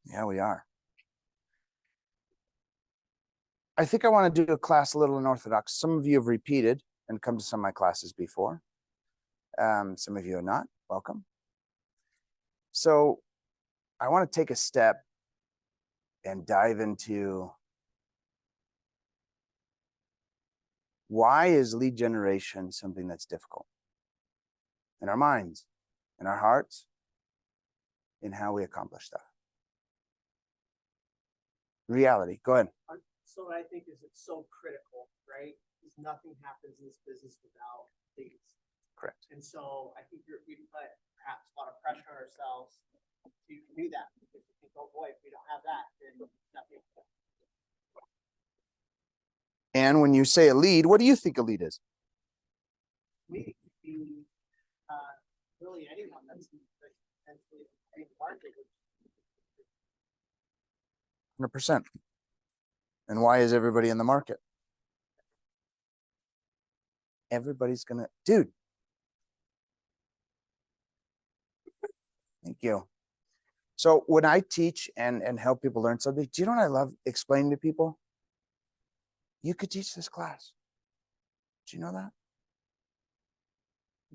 Yeah, we are. I think I want to do a class a little unorthodox. Some of you have repeated and come to some of my classes before. Some of you are not. Welcome. So I want to take a step and dive into why is lead generation something that's difficult in our minds, in our hearts, in how we accomplish stuff. Reality. Go ahead. So what I think is it's so critical, right? Because nothing happens in this business without leads. Correct. And so I think we put perhaps a lot of pressure on ourselves to do that. Because we think, oh boy, if we don't have that, then nothing. And when you say a lead, what do you think a lead is? We really anyone that's potentially in the market. 100%. And why is everybody in the market? Everybody's gonna, dude. Thank you. So when I teach and help people learn something, do you know what I love explaining to people? You could teach this class. Do you know that?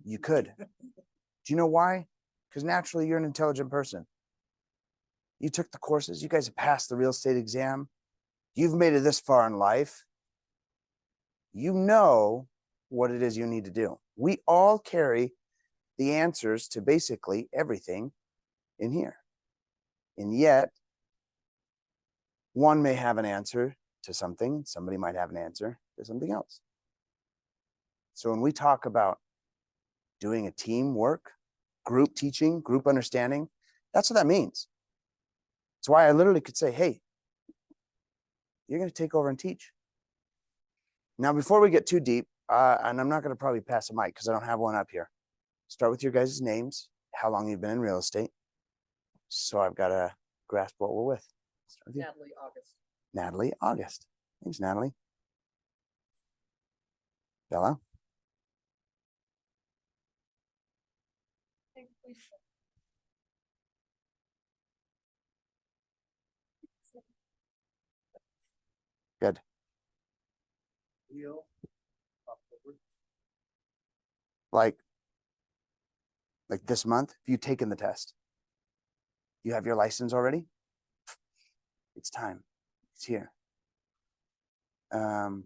You could. Do you know why? Because naturally you're an intelligent person. You took the courses. You guys have passed the real estate exam. You've made it this far in life. You know what it is you need to do. We all carry the answers to basically everything in here. And yet, one may have an answer to something. Somebody might have an answer to something else. So when we talk about doing a teamwork, group teaching, group understanding, that's what that means. That's why I literally could say, hey, you're going to take over and teach. Now, before we get too deep, and I'm not going to probably pass a mic because I don't have one up here. Start with your guys' names, how long you've been in real estate. So I've got to grasp what we're with. Start with you. Natalie August. Natalie August. Thanks, Natalie. Bella. Good. Leo. Like this month, if you've taken the test, you have your license already, it's time. It's here. When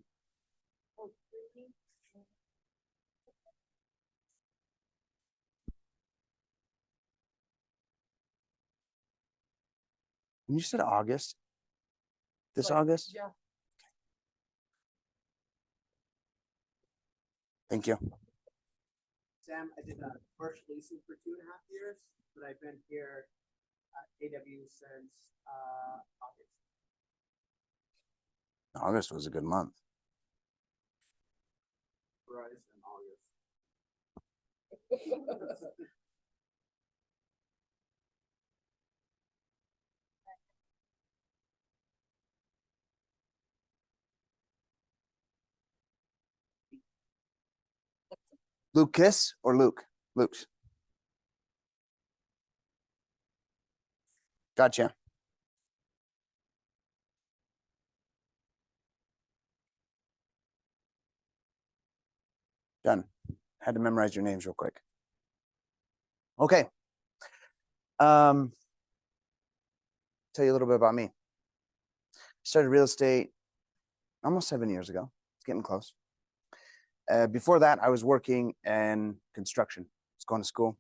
you said August, this August? Yeah. Thank you. Sam, I did commercial leasing for 2.5 years, but I've been here at AW since August. August was a good month. Verizon August. Lucas or Luke? Luke's. Gotcha. Done. Had to memorize your names real quick. Okay. Tell you a little bit about me. Started real estate almost 7 years ago. It's getting close. Before that, I was working in construction. I was going to school,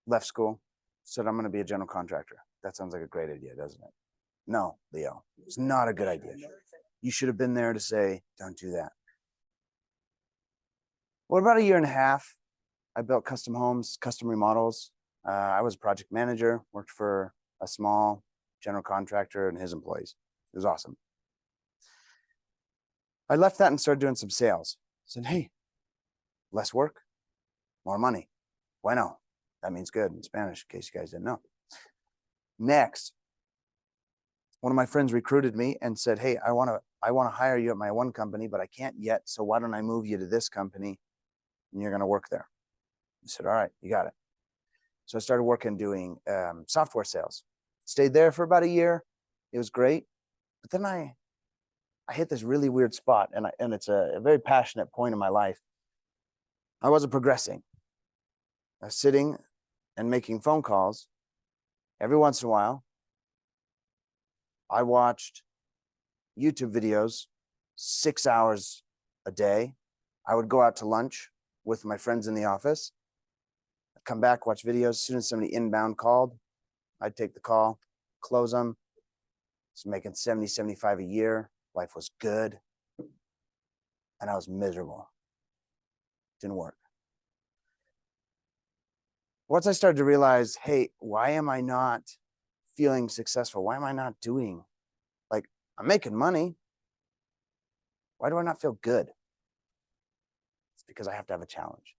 left school, said I'm going to be a general contractor. That sounds like a great idea, doesn't it? No, Leo, it's not a good idea. You should have been there to say, don't do that. Well, about 1.5 years, I built custom homes, custom remodels. I was a project manager, worked for a small general contractor and his employees. It was awesome. I left that and started doing some sales. Said, hey, less work, more money. Bueno, that means good in Spanish, in case you guys didn't know. Next, one of my friends recruited me and said, hey, I want to hire you at my one company, but I can't yet. So why don't I move you to this company and you're going to work there? I said, all right, you got it. So I started working doing software sales. Stayed there for about a year. It was great. But then I hit this really weird spot, and it's a very passionate point in my life. I wasn't progressing. I was sitting and making phone calls every once in a while. I watched YouTube videos 6 hours a day. I would go out to lunch with my friends in the office. I'd come back, watch videos. As soon as somebody inbound called, I'd take the call, close them. I was making 70, 75 a year. Life was good. And I was miserable. Didn't work. Once I started to realize, hey, why am I not feeling successful? Why am I not doing, like, I'm making money. Why do I not feel good? It's because I have to have a challenge.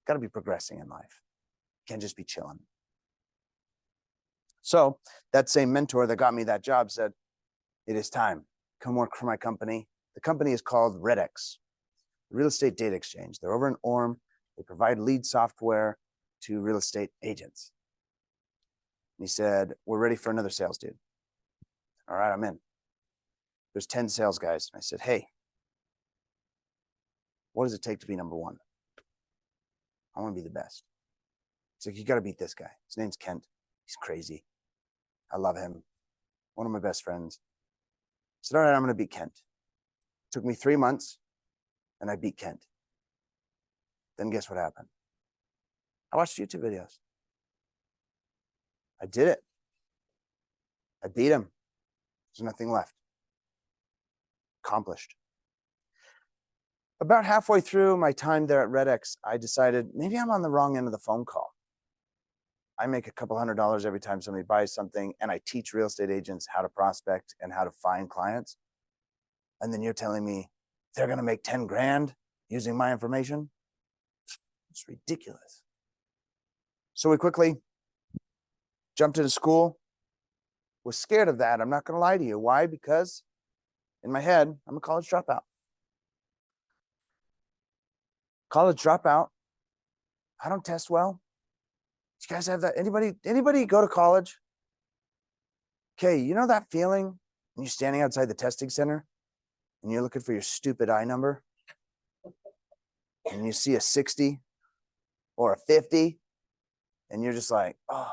Got to be progressing in life. Can't just be chilling. So that same mentor that got me that job said, it is time. Come work for my company. The company is called RedX, Real Estate Data Exchange. They're over in Orem. They provide lead software to real estate agents. And he said, we're ready for another sales dude. All right, I'm in. There's 10 sales guys. And I said, hey, what does it take to be number one? I want to be the best. He's like, you got to beat this guy. His name's Kent. He's crazy. I love him. One of my best friends. I said, all right, I'm going to beat Kent. It took me 3 months and I beat Kent. Then guess what happened? I watched YouTube videos. I did it. I beat him. There's nothing left. Accomplished. About halfway through my time there at RedX, I decided maybe I'm on the wrong end of the phone call. I make a couple $100 every time somebody buys something, and I teach real estate agents how to prospect and how to find clients. And then you're telling me they're going to make 10 grand using my information? It's ridiculous. So we quickly jumped into school. Was scared of that. I'm not going to lie to you. Why? Because in my head, I'm a college dropout. College dropout. I don't test well. You guys have that? Anybody go to college? Okay, you know that feeling when you're standing outside the testing center and you're looking for your stupid I number and you see a 60 or a 50 and you're just like, oh,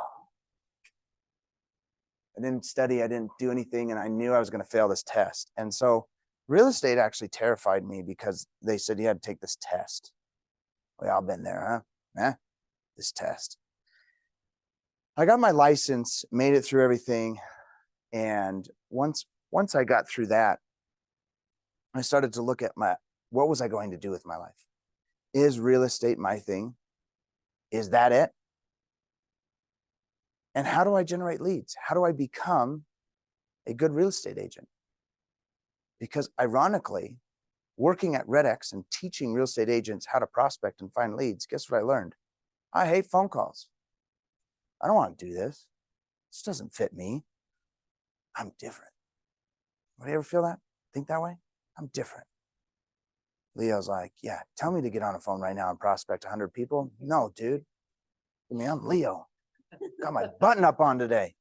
I didn't study, I didn't do anything, and I knew I was going to fail this test. And so real estate actually terrified me because they said you had to take this test. We all been there, huh? This test. I got my license, made it through everything. And once I got through that, I started to look at what was I going to do with my life? Is real estate my thing? Is that it? And how do I generate leads? How do I become a good real estate agent? Because ironically, working at RedX and teaching real estate agents how to prospect and find leads, guess what I learned? I hate phone calls. I don't want to do this. This doesn't fit me. I'm different. Anybody ever feel that? Think that way? I'm different. Leo's like, yeah, tell me to get on a phone right now and prospect 100 people. No, dude. I mean, I'm Leo. Got my button up on today.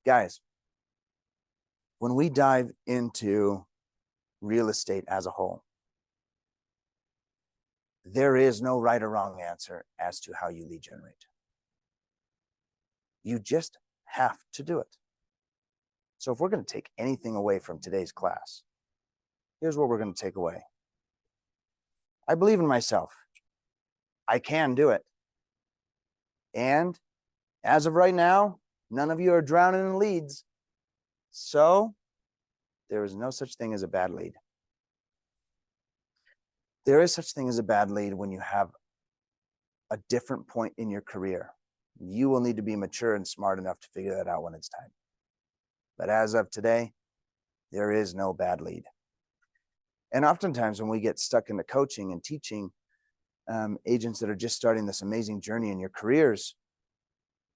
Guys, when we dive into real estate as a whole, there is no right or wrong answer as to how you lead generate. You just have to do it. So if we're going to take anything away from today's class, here's what we're going to take away. I believe in myself. I can do it. And as of right now, none of you are drowning in leads. So there is no such thing as a bad lead. There is such thing as a bad lead when you have a different point in your career. You will need to be mature and smart enough to figure that out when it's time. But as of today, there is no bad lead. And oftentimes when we get stuck into coaching and teaching agents that are just starting this amazing journey in your careers,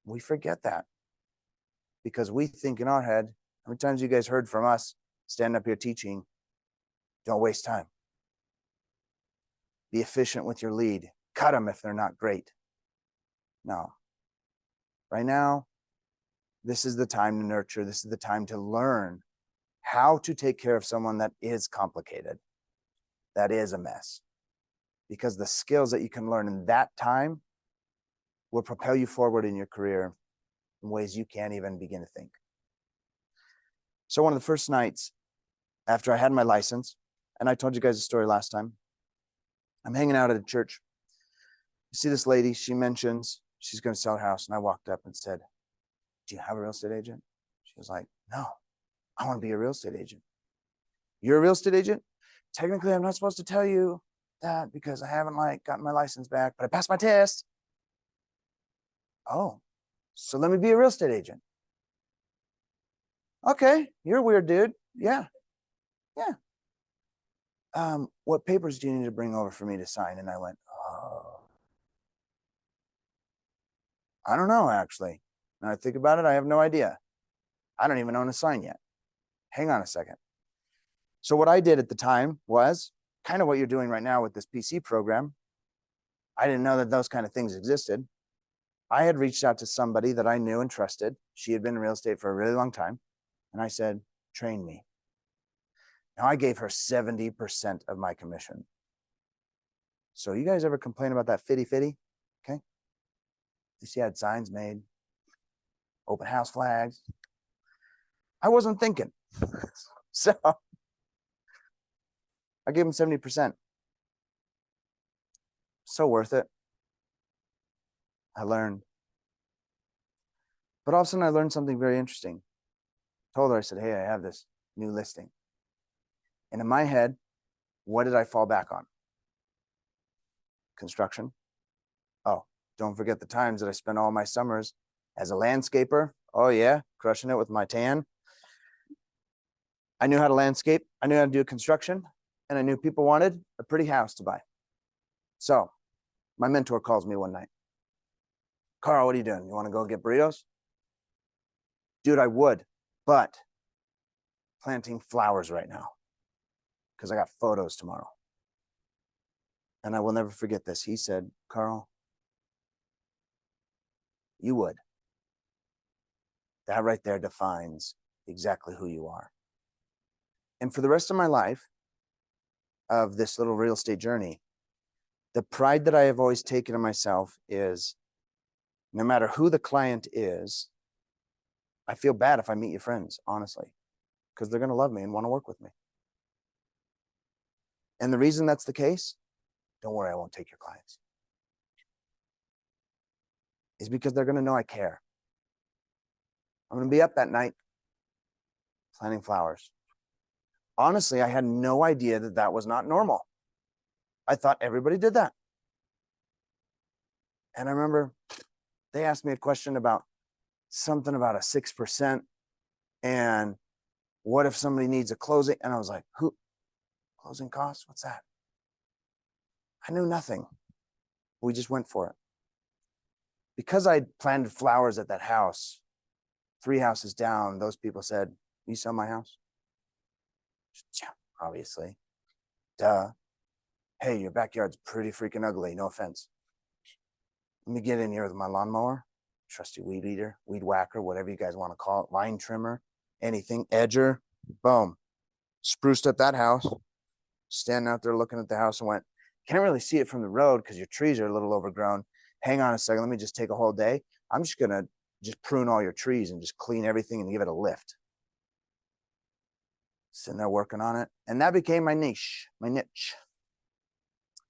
we forget that because we think in our head, how many times you guys heard from us stand up here teaching, don't waste time. Be efficient with your lead. Cut them if they're not great. No. Right now, this is the time to nurture. This is the time to learn how to take care of someone that is complicated, that is a mess. Because the skills that you can learn in that time will propel you forward in your career in ways you can't even begin to think. So one of the first nights after I had my license, and I told you guys a story last time, I'm hanging out at a church. You see this lady, she mentions she's going to sell her house. And I walked up and said, do you have a real estate agent? She was like, no, I want to be a real estate agent. You're a real estate agent? Technically, I'm not supposed to tell you that because I haven't gotten my license back, but I passed my test. Oh, so let me be a real estate agent. Okay, you're a weird dude. Yeah. What papers do you need to bring over for me to sign? And I went, oh, I don't know, actually. Now I think about it, I have no idea. I don't even own a sign yet. Hang on a second. So what I did at the time was kind of what you're doing right now with this PC program. I didn't know that those kind of things existed. I had reached out to somebody that I knew and trusted. She had been in real estate for a really long time. And I said, train me. Now I gave her 70% of my commission. So you guys ever complain about that fitty? Okay. You see, I had signs made, open house flags. I wasn't thinking. So I gave him 70%. So worth it. I learned. But all of a sudden I learned something very interesting. I told her, I said, hey, I have this new listing. And in my head, what did I fall back on? Construction. Oh, don't forget the times that I spent all my summers as a landscaper. Oh yeah, crushing it with my tan. I knew how to landscape. I knew how to do construction. And I knew people wanted a pretty house to buy. So my mentor calls me one night. Carl, what are you doing? You want to go get burritos? Dude, I would, but planting flowers right now because I got photos tomorrow. And I will never forget this. He said, Carl, you would. That right there defines exactly who you are. And for the rest of my life of this little real estate journey, the pride that I have always taken in myself is no matter who the client is, I feel bad if I meet your friends, honestly, because they're going to love me and want to work with me. And the reason that's the case, don't worry, I won't take your clients, is because they're going to know I care. I'm going to be up that night planting flowers. Honestly, I had no idea that that was not normal. I thought everybody did that. And I remember they asked me a question about something about a 6%. And what if somebody needs a closing? And I was like, who? Closing costs? What's that? I knew nothing. We just went for it. Because I planted flowers at that house, 3 houses down, those people said, you sell my house? Yeah, obviously. Duh. Hey, your backyard's pretty freaking ugly. No offense. Let me get in here with my lawnmower, trusty weed eater, weed whacker, whatever you guys want to call it, line trimmer, anything, edger, boom. Spruced up that house, standing out there looking at the house and went, can't really see it from the road because your trees are a little overgrown. Hang on a second, let me just take a whole day. I'm just gonna prune all your trees and just clean everything and give it a lift. Sitting there working on it. And that became my niche.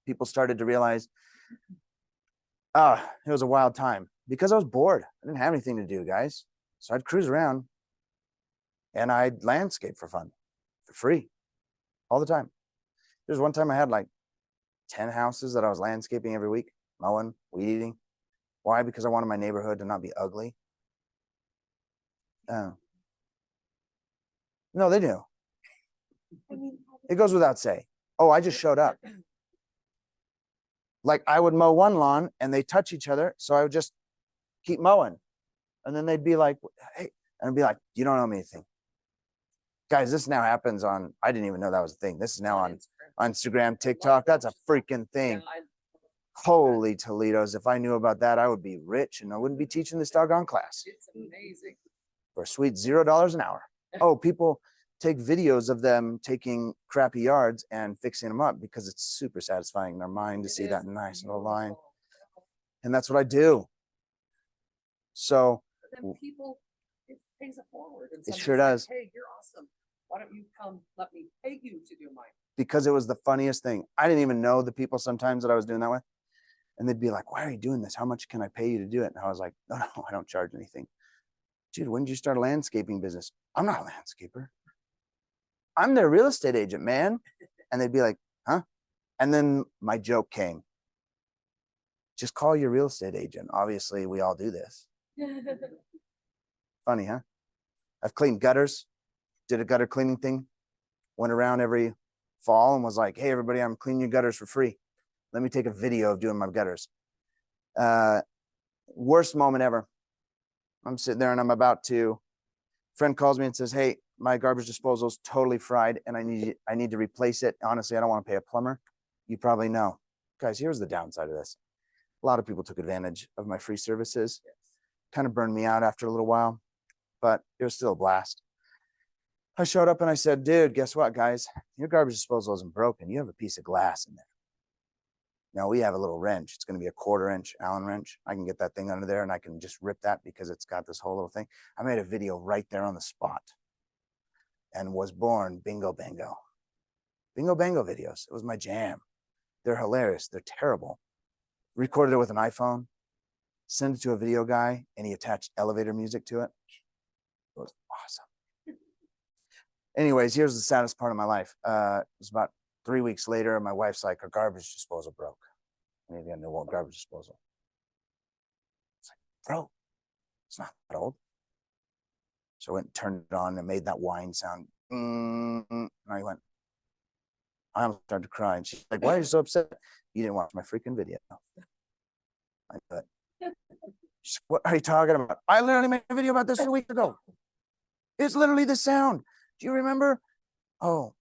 People started to realize, it was a wild time because I was bored. I didn't have anything to do, guys. So I'd cruise around and I'd landscape for fun, for free, all the time. There's one time I had like 10 houses that I was landscaping every week, mowing, weed eating. Why? Because I wanted my neighborhood to not be ugly. No, they knew. It goes without saying. Oh, I just showed up. Like I would mow one lawn and they touch each other. So I would just keep mowing. And then they'd be like, hey, and I'd be like, you don't owe me anything. Guys, this now happens on, I didn't even know that was a thing. This is now on Instagram, TikTok. That's a freaking thing. Holy Toledo's. If I knew about that, I would be rich and I wouldn't be teaching this doggone class. It's amazing. for a sweet $0 an hour. Oh, people take videos of them taking crappy yards and fixing them up because it's super satisfying in their mind to see that nice little line. And that's what I do. So But then people, it pays it forward. And It somebody's sure like, does. Hey, you're awesome. Why don't you come? Let me pay you to do mine. because it was the funniest thing. I didn't even know the people sometimes that I was doing that with. And they'd be like, why are you doing this? How much can I pay you to do it? And I was like, no, I don't charge anything. Dude, when did you start a landscaping business? I'm not a landscaper. I'm their real estate agent, man. And they'd be like, huh? And then my joke came. Just call your real estate agent. Obviously, we all do this. Funny, huh? I've cleaned gutters, did a gutter cleaning thing, went around every fall and was like, hey, everybody, I'm cleaning your gutters for free. Let me take a video of doing my gutters. Worst moment ever. I'm sitting there and I'm about to, friend calls me and says, hey, my garbage disposal is totally fried and I need to replace it. Honestly, I don't want to pay a plumber. You probably know. Guys, here's the downside of this. A lot of people took advantage of my free services. Kind of burned me out after a little while, but it was still a blast. I showed up and I said, dude, guess what, guys? Your garbage disposal isn't broken. You have a piece of glass in there. Now we have a little wrench. It's going to be a 1/4 inch Allen wrench. I can get that thing under there and I can just rip that because it's got this whole little thing. I made a video right there on the spot and was born Bingo Bango. Bingo Bango videos. It was my jam. They're hilarious. They're terrible. Recorded it with an iPhone, sent it to a video guy, and he attached elevator music to it. It was awesome. Anyways, here's the saddest part of my life. It was about 3 weeks later, and my wife's like, her garbage disposal broke. I need to get a new garbage disposal. It's like, bro, it's not that old. So I went and turned it on and made that whine sound. And I went, I almost started to cry. And she's like, why are you so upset? You didn't watch my freaking video. I bet. She's like, what are you talking about? I literally made a video about this a week ago. It's literally the sound. Do you remember? Oh,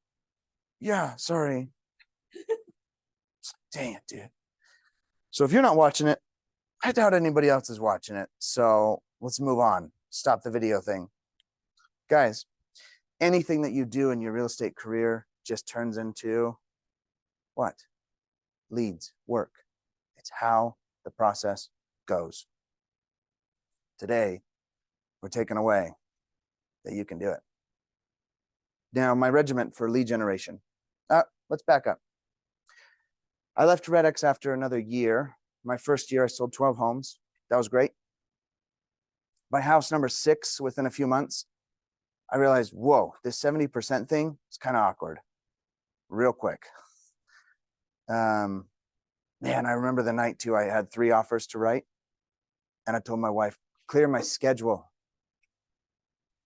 yeah, sorry. Dang it, dude. So if you're not watching it, I doubt anybody else is watching it. So let's move on. Stop the video thing. Guys, anything that you do in your real estate career just turns into what? Leads, work. It's how the process goes. Today, we're taking away that you can do it. Now, my regiment for lead generation. Let's back up. I left Red-X after another year. My first year, I sold 12 homes. That was great. By house number 6, within a few months, I realized, whoa, this 70% thing is kind of awkward. Real quick. Man, I remember the night too, I had 3 offers to write. And I told my wife, clear my schedule.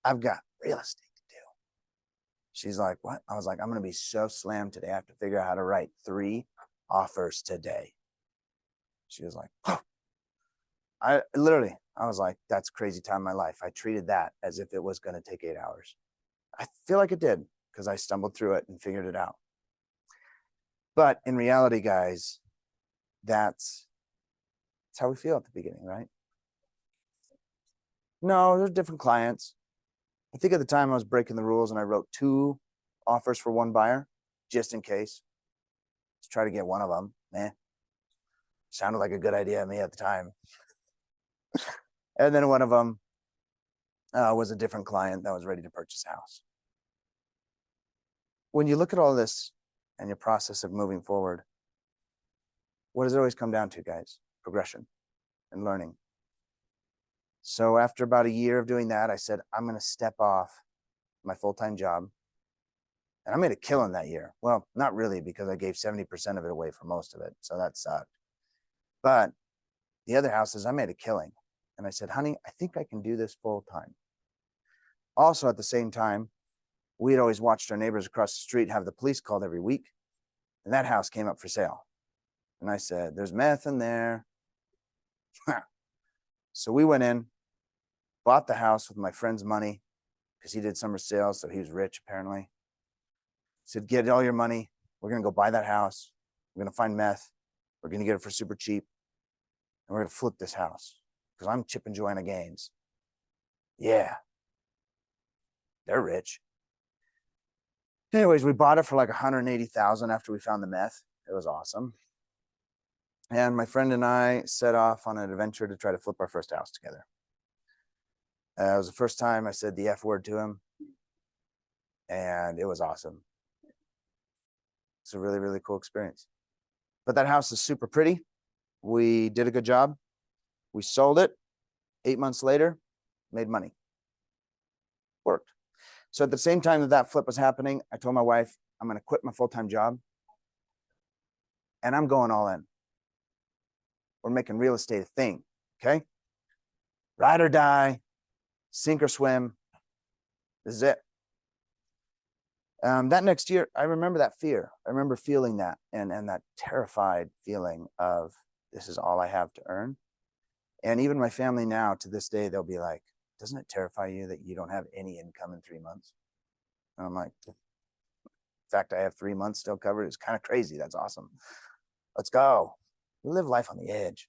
I've got real estate to do. She's like, what? I was like, I'm going to be so slammed today. I have to figure out how to write 3 offers today. She was like, oh. I was like, that's crazy time in my life. I treated that as if it was going to take 8 hours. I feel like it did because I stumbled through it and figured it out. But in reality, guys, that's how we feel at the beginning, right? No, there's different clients. I think at the time I was breaking the rules and I wrote 2 offers for 1 buyer just in case. Let's try to get one of them. Sounded like a good idea to me at the time. And then one of them was a different client that was ready to purchase a house. When you look at all this and your process of moving forward, what does it always come down to, guys? Progression and learning. So after about a year of doing that, I said, I'm going to step off my full-time job. And I made a killing that year. Well, not really, because I gave 70% of it away for most of it. So that sucked. But the other houses, I made a killing. And I said, honey, I think I can do this full time. Also, at the same time, we had always watched our neighbors across the street have the police called every week. And that house came up for sale. And I said, there's meth in there. So we went in, bought the house with my friend's money because he did summer sales. So he was rich, apparently. Said, get all your money. We're going to go buy that house. We're going to find meth. We're going to get it for super cheap. And we're going to flip this house because I'm Chip and Joanna Gaines. Yeah. They're rich. Anyways, we bought it for like 180,000 after we found the meth. It was awesome. And my friend and I set off on an adventure to try to flip our first house together. It was the first time I said the F word to him, and it was awesome. It's a really, really cool experience. But that house is super pretty. We did a good job. We sold it. 8 months later, made money. Worked. So at the same time that that flip was happening, I told my wife, I'm going to quit my full-time job and I'm going all in. We're making real estate a thing. Okay. Ride or die, sink or swim. This is it. That next year, I remember that fear. I remember feeling that and that terrified feeling of this is all I have to earn. And even my family now, to this day, they'll be like, doesn't it terrify you that you don't have any income in 3 months? And I'm like, in fact, I have 3 months still covered. It's kind of crazy. That's awesome. Let's go. We live life on the edge.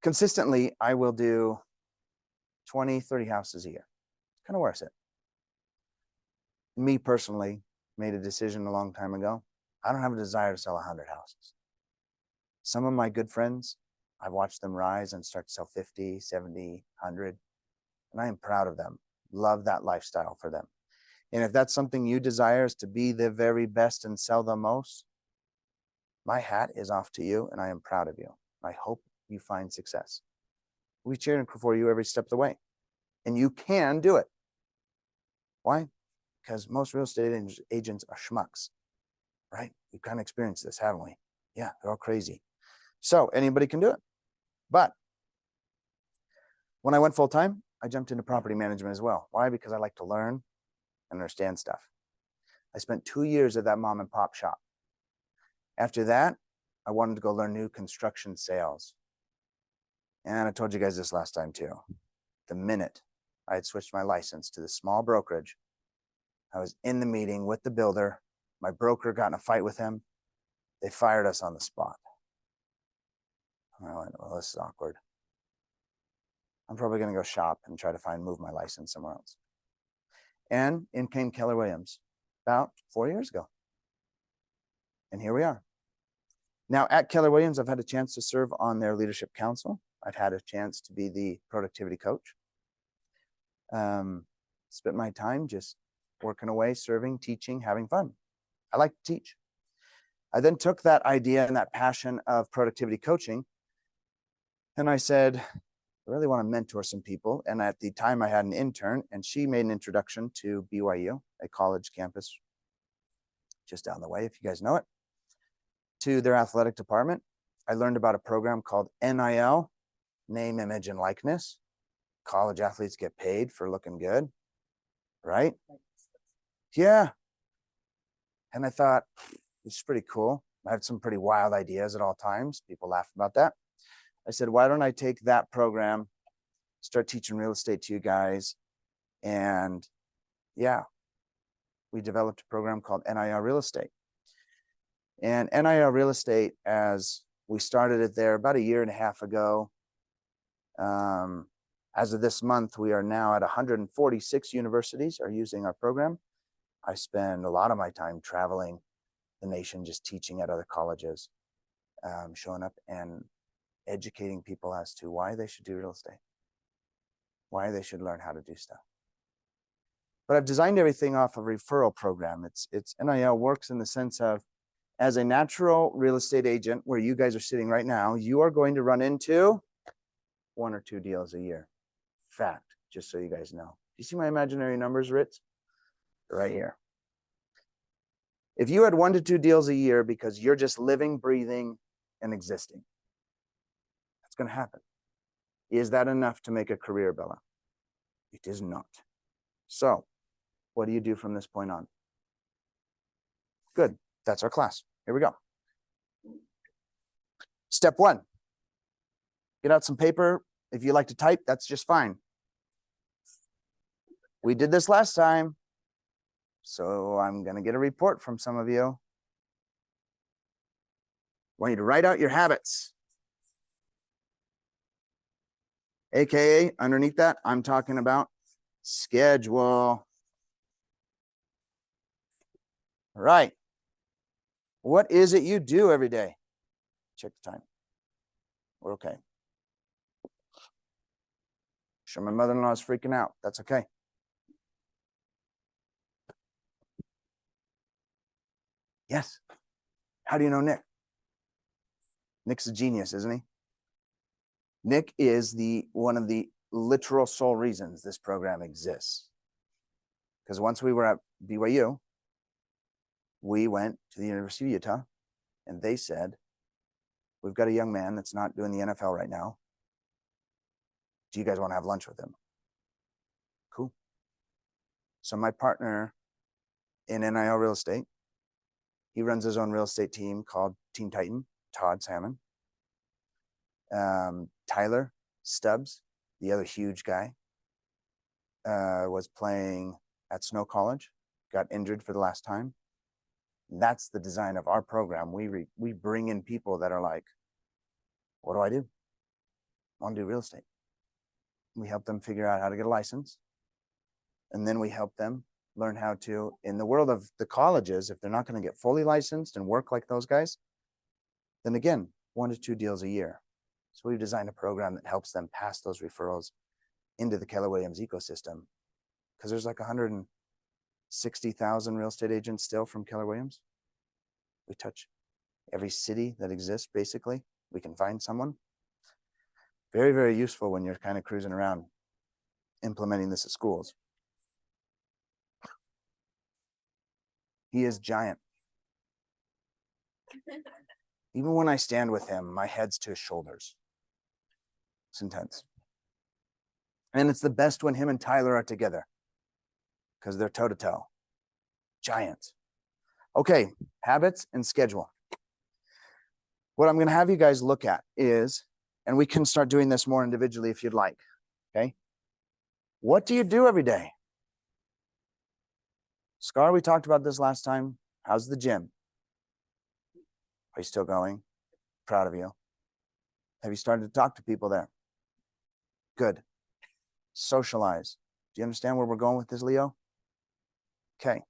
Consistently, I will do 20, 30 houses a year. Kind of worth it. Me personally made a decision a long time ago. I don't have a desire to sell 100 houses. Some of my good friends, I've watched them rise and start to sell 50, 70, 100, and I am proud of them. Love that lifestyle for them. And if that's something you desire, is to be the very best and sell the most, my hat is off to you and I am proud of you. I hope you find success. We cheer for you every step of the way. And you can do it. Why? Because most real estate agents are schmucks, right? We've kind of experienced this, haven't we? Yeah, they're all crazy. So anybody can do it. But when I went full-time, I jumped into property management as well. Why? Because I like to learn and understand stuff. I spent 2 years at that mom and pop shop. After that, I wanted to go learn new construction sales. And I told you guys this last time too. The minute I had switched my license to the small brokerage, I was in the meeting with the builder. My broker got in a fight with him. They fired us on the spot. I went, well, this is awkward. I'm probably going to go shop and try to move my license somewhere else. And in came Keller Williams about 4 years ago. And here we are. Now at Keller Williams, I've had a chance to serve on their leadership council. I've had a chance to be the productivity coach. Spent my time just working away, serving, teaching, having fun. I like to teach. I then took that idea and that passion of productivity coaching, and I said, I really want to mentor some people. And at the time I had an intern, and she made an introduction to BYU, a college campus just down the way, if you guys know it, to their athletic department. I learned about a program called NIL, name, image, and likeness. College athletes get paid for looking good, right? Yeah. And I thought, this is pretty cool. I had some pretty wild ideas at all times. People laugh about that. I said, why don't I take that program, start teaching real estate to you guys? And yeah, we developed a program called NIL Real Estate. And NIL Real Estate, as we started it there about 1.5 years ago, as of this month, we are now at 146 universities are using our program. I spend a lot of my time traveling the nation, just teaching at other colleges, showing up and educating people as to why they should do real estate, why they should learn how to do stuff. But I've designed everything off a referral program. It's NIL works in the sense of, as a natural real estate agent, where you guys are sitting right now, you are going to run into 1 or 2 deals a year. Fact, just so you guys know. You see my imaginary numbers, Ritz? Right here. If you had 1 to 2 deals a year because you're just living, breathing, and existing, that's going to happen. Is that enough to make a career, Bella? It is not. So, what do you do from this point on? Good. That's our class. Here we go. Step 1. Get out some paper. If you like to type, that's just fine. We did this last time, so I'm going to get a report from some of you. I want you to write out your habits. AKA, underneath that, I'm talking about schedule. All right. What is it you do every day? Check the time. We're okay. Sure, my mother-in-law is freaking out. That's okay. Yes. How do you know Nick? Nick's a genius, isn't he? Nick is one of the literal sole reasons this program exists. Because once we were at BYU, we went to the University of Utah and they said, we've got a young man that's not doing the NFL right now. Do you guys want to have lunch with him? Cool. So my partner in NIL real estate, he runs his own real estate team called Team Titan, Todd Salmon. Tyler Stubbs, the other huge guy, was playing at Snow College, got injured for the last time. That's the design of our program. We bring in people that are like, what do? I want to do real estate. We help them figure out how to get a license. And then we help them learn how to, in the world of the colleges, if they're not going to get fully licensed and work like those guys, then again, 1 to 2 deals a year. So we've designed a program that helps them pass those referrals into the Keller Williams ecosystem. Because there's like 160,000 real estate agents still from Keller Williams. We touch every city that exists, basically. We can find someone. Very, very useful when you're kind of cruising around implementing this at schools. He is giant. Even when I stand with him, my head's to his shoulders. It's intense. And it's the best when him and Tyler are together because they're toe to toe. Giants. Okay, habits and schedule. What I'm going to have you guys look at is, and we can start doing this more individually if you'd like, okay? What do you do every day? Scar, we talked about this last time. How's the gym? Are you still going? Proud of you. Have you started to talk to people there? Good. Socialize. Do you understand where we're going with this, Leo? Okay.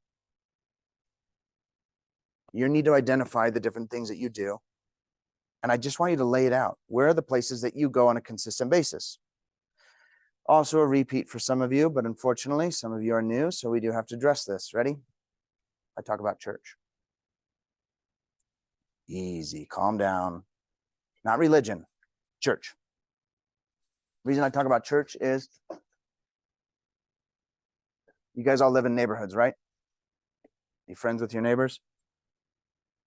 You need to identify the different things that you do. And I just want you to lay it out. Where are the places that you go on a consistent basis? Also a repeat for some of you, but unfortunately, some of you are new, so we do have to address this. Ready? I talk about church. Easy, calm down. Not religion, church. The reason I talk about church is you guys all live in neighborhoods, right? You friends with your neighbors?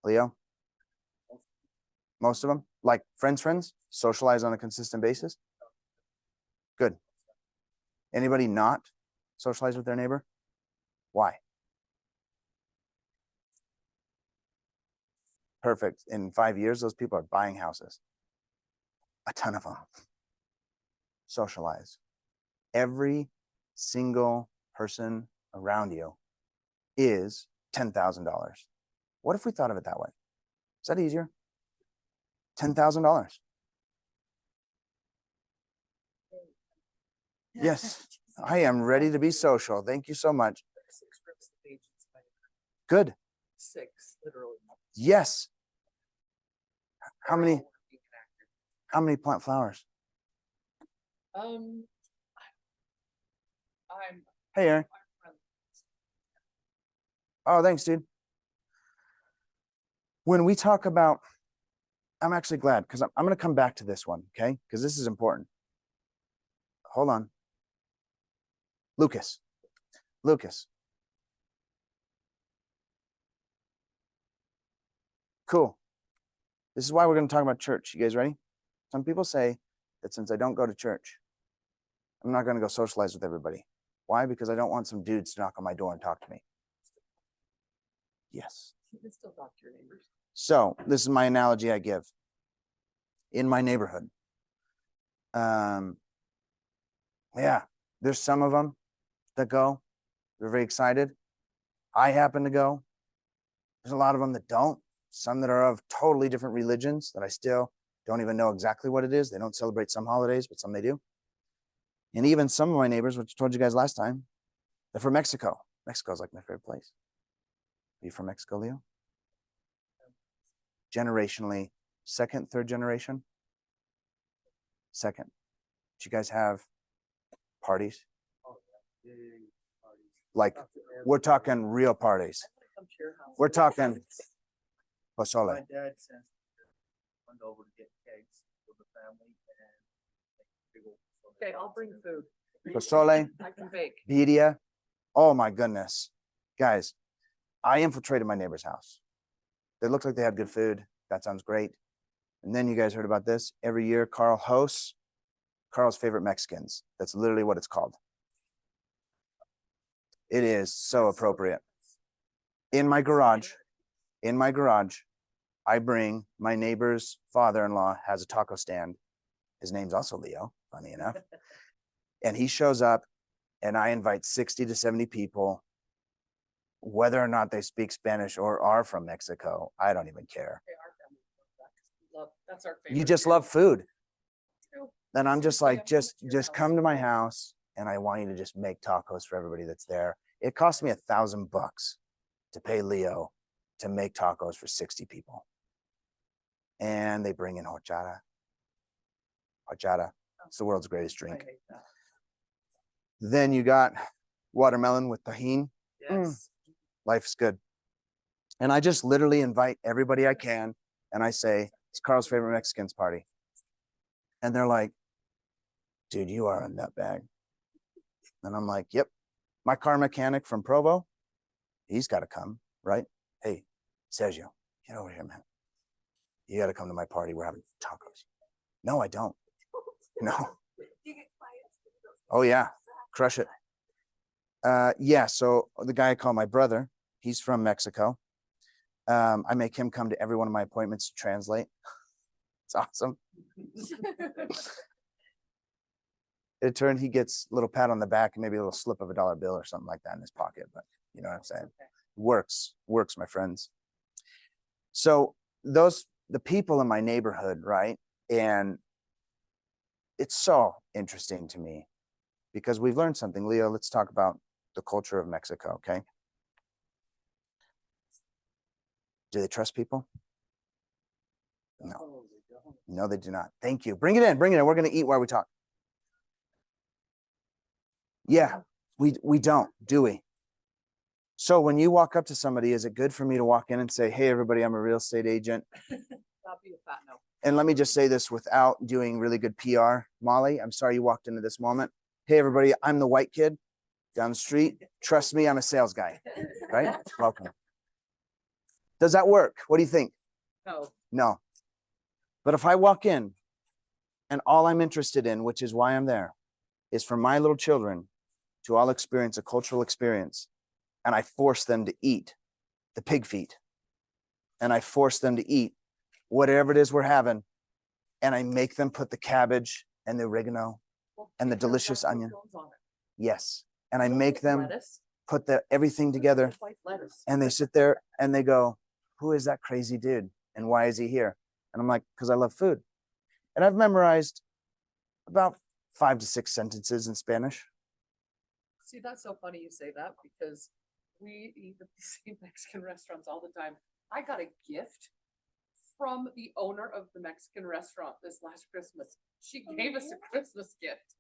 Leo? Most of them? Like friends? Socialize on a consistent basis? Good. Anybody not socialize with their neighbor? Why? Perfect. In 5 years, those people are buying houses. A ton of them. Socialize. Every single person around you is $10,000. What if we thought of it that way? Is that easier? $10,000. Yes, I am ready to be social. Thank you so much. 6 reps of agents by Good. 6, literally. Yes. How many? All being connected. How many plant flowers? I'm Hey, Aaron. Oh, thanks, dude. When we talk about, I'm actually glad because I'm going to come back to this one, okay? Because this is important. Hold on. Lucas. Cool. This is why we're going to talk about church. You guys ready? Some people say that since I don't go to church, I'm not going to go socialize with everybody. Why? Because I don't want some dudes to knock on my door and talk to me. Yes. You can still talk to your neighbors. So this is my analogy I give. In my neighborhood. Yeah, there's some of them that go. They're very excited. I happen to go. There's a lot of them that don't. Some that are of totally different religions that I still don't even know exactly what it is. They don't celebrate some holidays, but some they do. And even some of my neighbors, which I told you guys last time, they're from Mexico. Mexico's like my favorite place. Are you from Mexico, Leo? Generationally, second, third generation? Second. Do you guys have parties? Oh, yeah. Big parties. Like, Talk to we're everybody. talking real parties. I wanna come to your house. We're talking pozole. My dad sent one over to get cakes for the family and make big old pozole. Okay, I'll bring food. Pozole, I can bake. birria. Oh my goodness. Guys, I infiltrated my neighbor's house. They looked like they had good food. That sounds great. And then you guys heard about this. Every year, Carl hosts Carl's favorite Mexicans. That's literally what it's called. It is so appropriate. In my garage, I bring my neighbor's father-in-law has a taco stand. His name's also Leo, funny enough. And he shows up and I invite 60 to 70 people, whether or not they speak Spanish or are from Mexico. I don't even care. Okay, our family loves that 'cause we love- That's our favorite. You just love food. True. Then I'm just Seriously, like, I'm coming to your just house. come to my house and I want you to just make tacos for everybody that's there. It cost me $1,000 to pay Leo to make tacos for 60 people. And they bring in horchata. Horchata. It's the world's greatest I drink. hate that. Then you got watermelon with tahini. Yes. Life's good. And I just literally invite everybody I can. And I say, it's Carl's favorite Mexicans party. And they're like, dude, you are a nutbag. And I'm like, yep. My car mechanic from Provo, he's got to come, right? Hey, Sergio, get over here, man. You got to come to my party. We're having tacos. No, I don't. No. Oh, yeah. Crush it. Yeah. So the guy I call my brother, he's from Mexico. I make him come to every one of my appointments to translate. It's awesome. It turned, he gets a little pat on the back and maybe a little slip of $1 bill or something like that in his pocket. But you know what I'm saying? Okay. Works, my friends. So the people in my neighborhood, right? And it's so interesting to me because we've learned something. Leo, let's talk about the culture of Mexico, okay? Do they trust people? No. Oh, they don't. No, they do not. Thank you. Bring it in. Bring it in. We're going to eat while we talk. Yeah, we don't, do we? So when you walk up to somebody, is it good for me to walk in and say, hey, everybody, I'm a real estate agent? Stop being fat no. And let me just say this without doing really good PR. Molly, I'm sorry you walked into this moment. Hey, everybody, I'm the white kid down the street. Trust me, I'm a sales guy, right? Welcome. Does that work? What do you think? No. No. But if I walk in and all I'm interested in, which is why I'm there, is for my little children to all experience a cultural experience, and I force them to eat the pig feet, and I force them to eat whatever it is we're having, and I make them put the cabbage and the oregano, Well, and the pictures got delicious onion. croutons on it. yes, and I Don't make put them lettuce. put everything together, Just like lettuce. and they sit there and they go, who is that crazy dude? And why is he here? And I'm like, because I love food. And I've memorized about 5 to 6 sentences in Spanish. See, that's so funny you say that because we eat at the same Mexican restaurants all the time. I got a gift from the owner of the Mexican restaurant this last Christmas. She gave us a Christmas gift.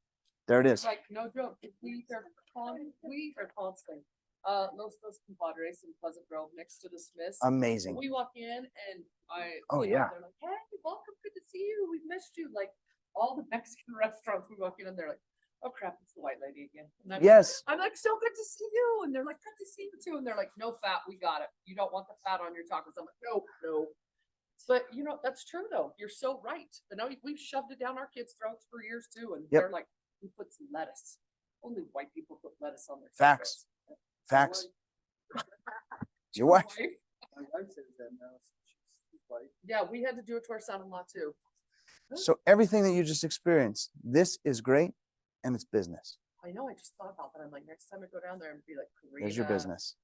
There it is. Like, no joke. We are constantly. Los Dos Compadres in Pleasant Grove next to the Smiths. Amazing. We walk in and Oh, yeah. they're like, hey, welcome, good to see you. We've missed you. Like all the Mexican restaurants we walk in and they're like, oh crap, it's the white lady again. And Yes. I'm like, so good to see you. And they're like, good to see you too. And they're like, no fat, we got it. You don't want the fat on your tacos. I'm like, no. But you know, that's true though. You're so right. But now we've shoved it down our kids' throats for years too. And Yep. they're like, who puts lettuce? Only white people put lettuce on their Facts. tacos. Facts. Your wife. My wife says that now. She's white. Yeah, we had to do it to our son-in-law too. So everything that you just experienced, this is great and it's business. I know, I just thought about that. I'm like, next time I go down there and be like, There's your Karina. business.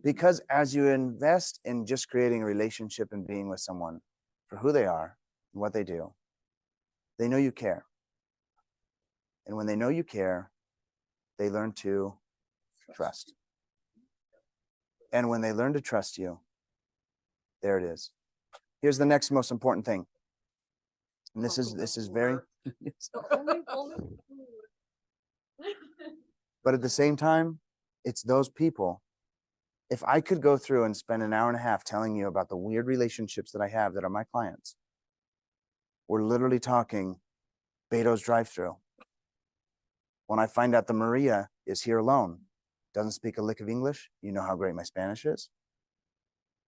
Because as you invest in just creating a relationship and being with someone for who they are and what they do, they know you care. And when they know you care, they learn to trust. And when they learn to trust you, there it is. Here's the next most important thing. And this is very, but at the same time, it's those people. If I could go through and spend an hour and a half telling you about the weird relationships that I have that are my clients, we're literally talking Beto's drive-through. When I find out the Maria is here alone, doesn't speak a lick of English, you know how great my Spanish is.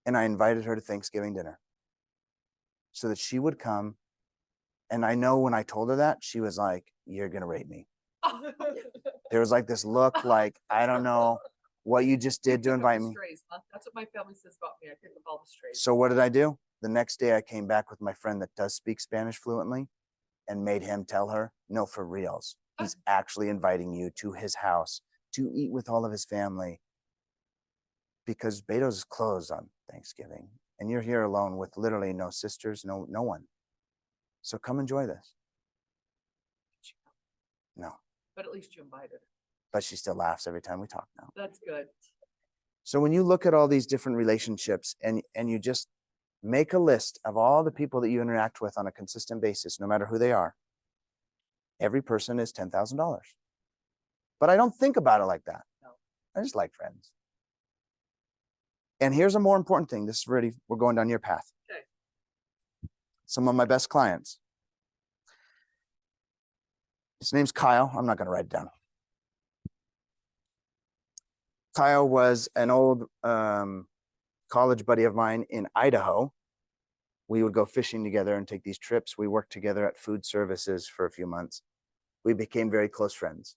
And I invited her to Thanksgiving dinner so that she would come. And I know when I told her that, she was like, you're going to rape me. There was like this look like, I don't know what you just did to invite me. That's what my family says about me. I pick up all the strays. So what did I do? The next day I came back with my friend that does speak Spanish fluently and made him tell her, no, for reals. He's actually inviting you to his house to eat with all of his family because Beto's is closed on Thanksgiving and you're here alone with literally no sisters, no one. So come enjoy this. No. But at least you invited her. But she still laughs every time we talk now. That's good. So when you look at all these different relationships and you just make a list of all the people that you interact with on a consistent basis, no matter who they are, every person is $10,000. But I don't think about it like that. No. I just like friends. And here's a more important thing. This is really, we're going down your path. Okay. Some of my best clients. His name's Kyle. I'm not going to write it down. Kyle was an old college buddy of mine in Idaho. We would go fishing together and take these trips. We worked together at food services for a few months. We became very close friends.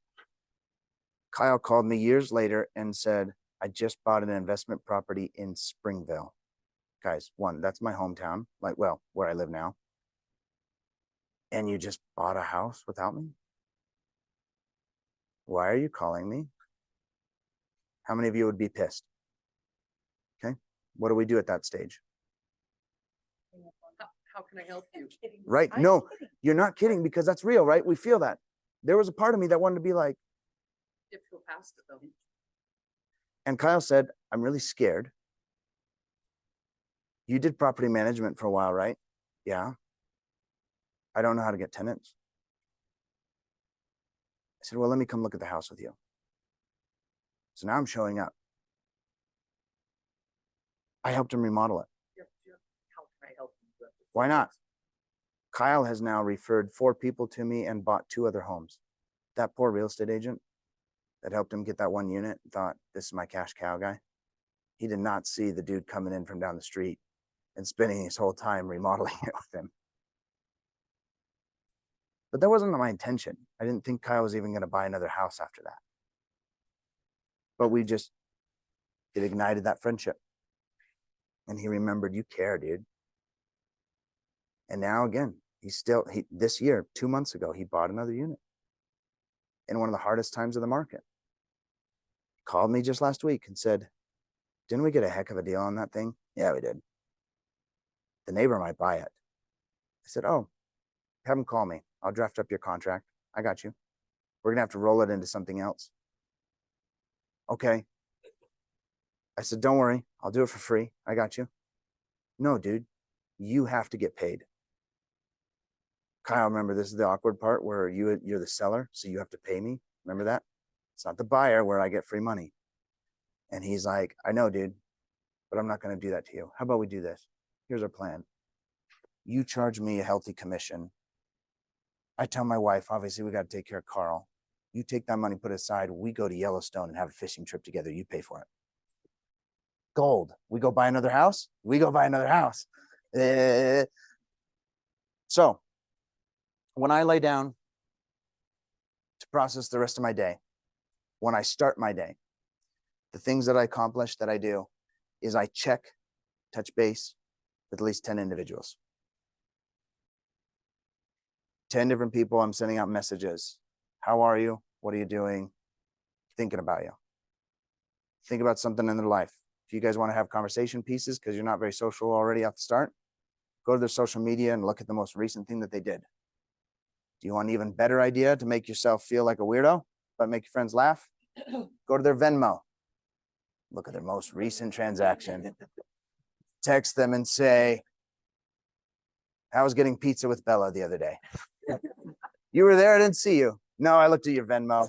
Kyle called me years later and said, I just bought an investment property in Springville. Guys, one, that's my hometown, like, well, where I live now. And you just bought a house without me? Why are you calling me? How many of you would be pissed? Okay. What do we do at that stage? How can I help you? Right. No, you're not kidding because that's real, right? We feel that. There was a part of me that wanted to be like, If you'll pass it though. and Kyle said, I'm really scared. You did property management for a while, right? Yeah. I don't know how to get tenants. I said, well, let me come look at the house with you. So now I'm showing up. I helped him remodel it. How can I help you? Why not? Kyle has now referred 4 people to me and bought 2 other homes. That poor real estate agent that helped him get that 1 unit thought, this is my cash cow guy. He did not see the dude coming in from down the street and spending his whole time remodeling it with him. But that wasn't my intention. I didn't think Kyle was even going to buy another house after that. But it ignited that friendship. And he remembered, you care, dude. And now again, this year, 2 months ago, he bought another unit in one of the hardest times of the market. Called me just last week and said, didn't we get a heck of a deal on that thing? Yeah, we did. The neighbor might buy it. I said, oh, have him call me. I'll draft up your contract. I got you. We're going to have to roll it into something else. Okay. I said, don't worry. I'll do it for free. I got you. No, dude, you have to get paid. Kyle, remember, this is the awkward part where you're the seller, so you have to pay me. Remember that? It's not the buyer where I get free money. And he's like, I know, dude, but I'm not going to do that to you. How about we do this? Here's our plan. You charge me a healthy commission. I tell my wife, obviously, we got to take care of Carl. You take that money, put it aside. We go to Yellowstone and have a fishing trip together. You pay for it. Gold. We go buy another house. We go buy another house. So when I lay down to process the rest of my day, when I start my day, the things that I accomplish, that I do, is I touch base with at least 10 individuals. 10 different people, I'm sending out messages. How are you? What are you doing? Thinking about you. Think about something in their life. If you guys want to have conversation pieces because you're not very social already at the start, go to their social media and look at the most recent thing that they did. Do you want an even better idea to make yourself feel like a weirdo, but make your friends laugh? Go to their Venmo. Look at their most recent transaction. Text them and say, I was getting pizza with Bella the other day. You were there, I didn't see you. No, I looked at your Venmo.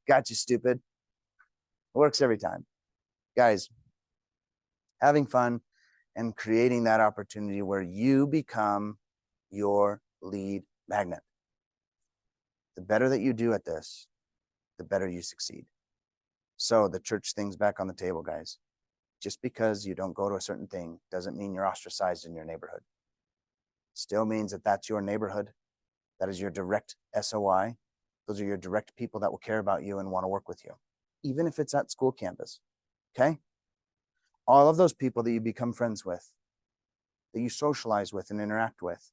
Got you, stupid. It works every time. Guys, having fun and creating that opportunity where you become your lead magnet. The better that you do at this, the better you succeed. So the church thing's back on the table, guys. Just because you don't go to a certain thing doesn't mean you're ostracized in your neighborhood. Still means that that's your neighborhood. That is your direct SOI. Those are your direct people that will care about you and want to work with you, even if it's at school campus. Okay? All of those people that you become friends with, that you socialize with and interact with,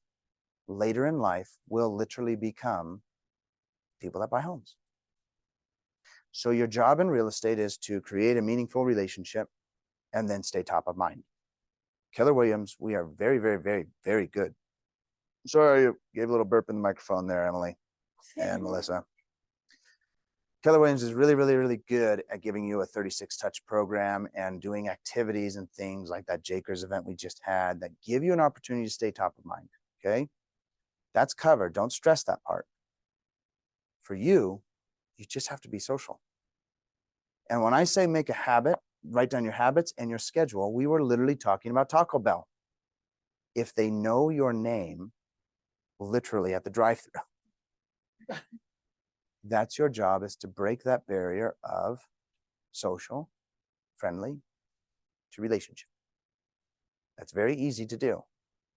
later in life will literally become people that buy homes. So your job in real estate is to create a meaningful relationship and then stay top of mind. Keller Williams, we are very, very, very, very good. Sorry, I gave a little burp in the microphone there, Emily and Melissa. Keller Williams is really, really, really good at giving you a 36 touch program and doing activities and things like that Jakers event we just had that give you an opportunity to stay top of mind. Okay. That's covered. Don't stress that part. For you, you just have to be social. And when I say make a habit, write down your habits and your schedule, we were literally talking about Taco Bell. If they know your name, literally at the drive-thru, that's your job, is to break that barrier of social, friendly to relationship. That's very easy to do.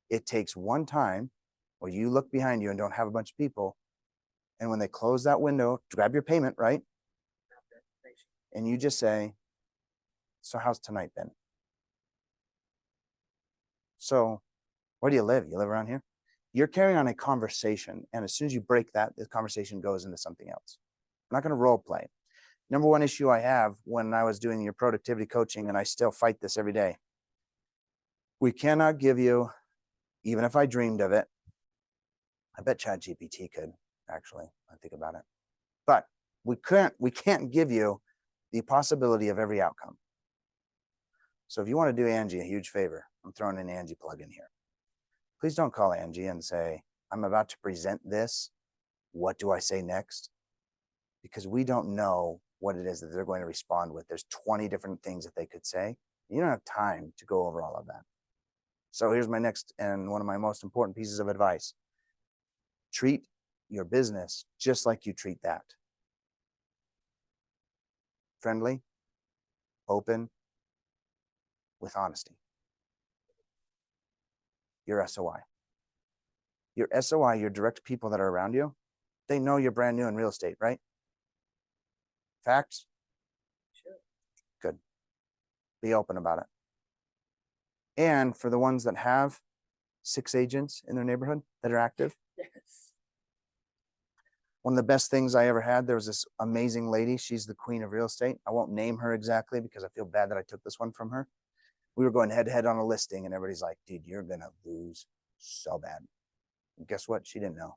It takes one time where you look behind you and don't have a bunch of people. And when they close that window, grab your payment, right? And you just say, so how's tonight been? So where do you live? You live around here? You're carrying on a conversation. And as soon as you break that, the conversation goes into something else. I'm not going to role play. Number one issue I have when I was doing your productivity coaching, and I still fight this every day. We cannot give you, even if I dreamed of it, I bet ChatGPT could actually, I think about it, but we can't give you the possibility of every outcome. So if you want to do Angie a huge favor, I'm throwing an Angie plug in here. Please don't call Angie and say, I'm about to present this. What do I say next? Because we don't know what it is that they're going to respond with. There's 20 different things that they could say. You don't have time to go over all of that. So here's my next and one of my most important pieces of advice. Treat your business just like you treat that. Friendly, open, with honesty. Your SOI. Your SOI, your direct people that are around you, they know you're brand new in real estate, right? Facts? Sure. Good. Be open about it. And for the ones that have 6 agents in their neighborhood that are active, Yes. one of the best things I ever had, there was this amazing lady. She's the queen of real estate. I won't name her exactly because I feel bad that I took this one from her. We were going head to head on a listing and everybody's like, dude, you're going to lose so bad. And guess what? She didn't know.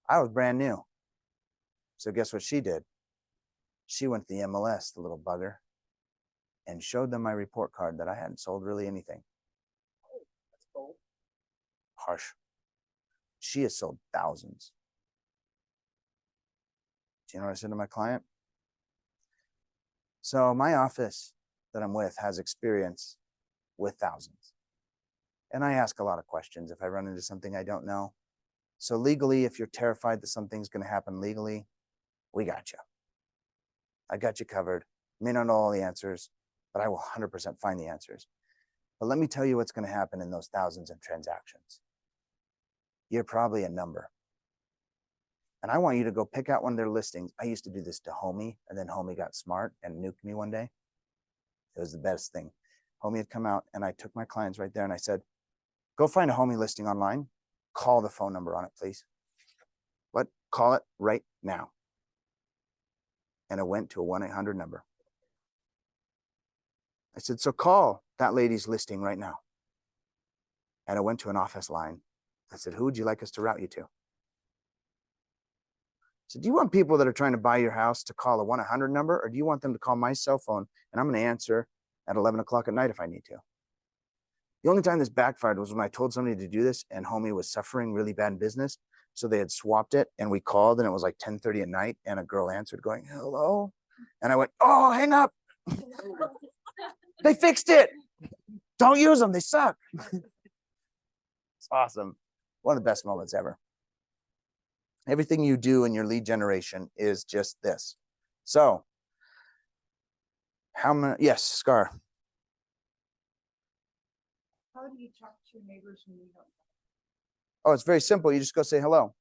I was brand new. So guess what she did? She went to the MLS, the little bugger, and showed them my report card that I hadn't sold really anything. Oh, that's cool. Harsh. She has sold thousands. Do you know what I said to my client? So my office that I'm with has experience with thousands. And I ask a lot of questions if I run into something I don't know. So legally, if you're terrified that something's going to happen legally, we got you. I got you covered. May not know all the answers, but I will 100% find the answers. But let me tell you what's going to happen in those thousands of transactions. You're probably a number. And I want you to go pick out one of their listings. I used to do this to Homie, and then Homie got smart and nuked me one day. It was the best thing. Homie had come out, and I took my clients right there, and I said, go find a Homie listing online. Call the phone number on it, please. What? Call it right now. And it went to a 1-800 number. I said, so call that lady's listing right now. And it went to an office line. I said, who would you like us to route you to? So do you want people that are trying to buy your house to call a 1-800 number, or do you want them to call my cell phone and I'm going to answer at 11 o'clock at night if I need to? The only time this backfired was when I told somebody to do this and homie was suffering really bad in business. So they had swapped it and we called and it was like 10:30 at night and a girl answered going, hello. And I went, oh, hang up. They fixed it. Don't use them. They suck. It's awesome. One of the best moments ever. Everything you do in your lead generation is just this. So how many, yes, Scar. How do you talk to your neighbors when you don't? Oh, it's very simple. You just go say hello.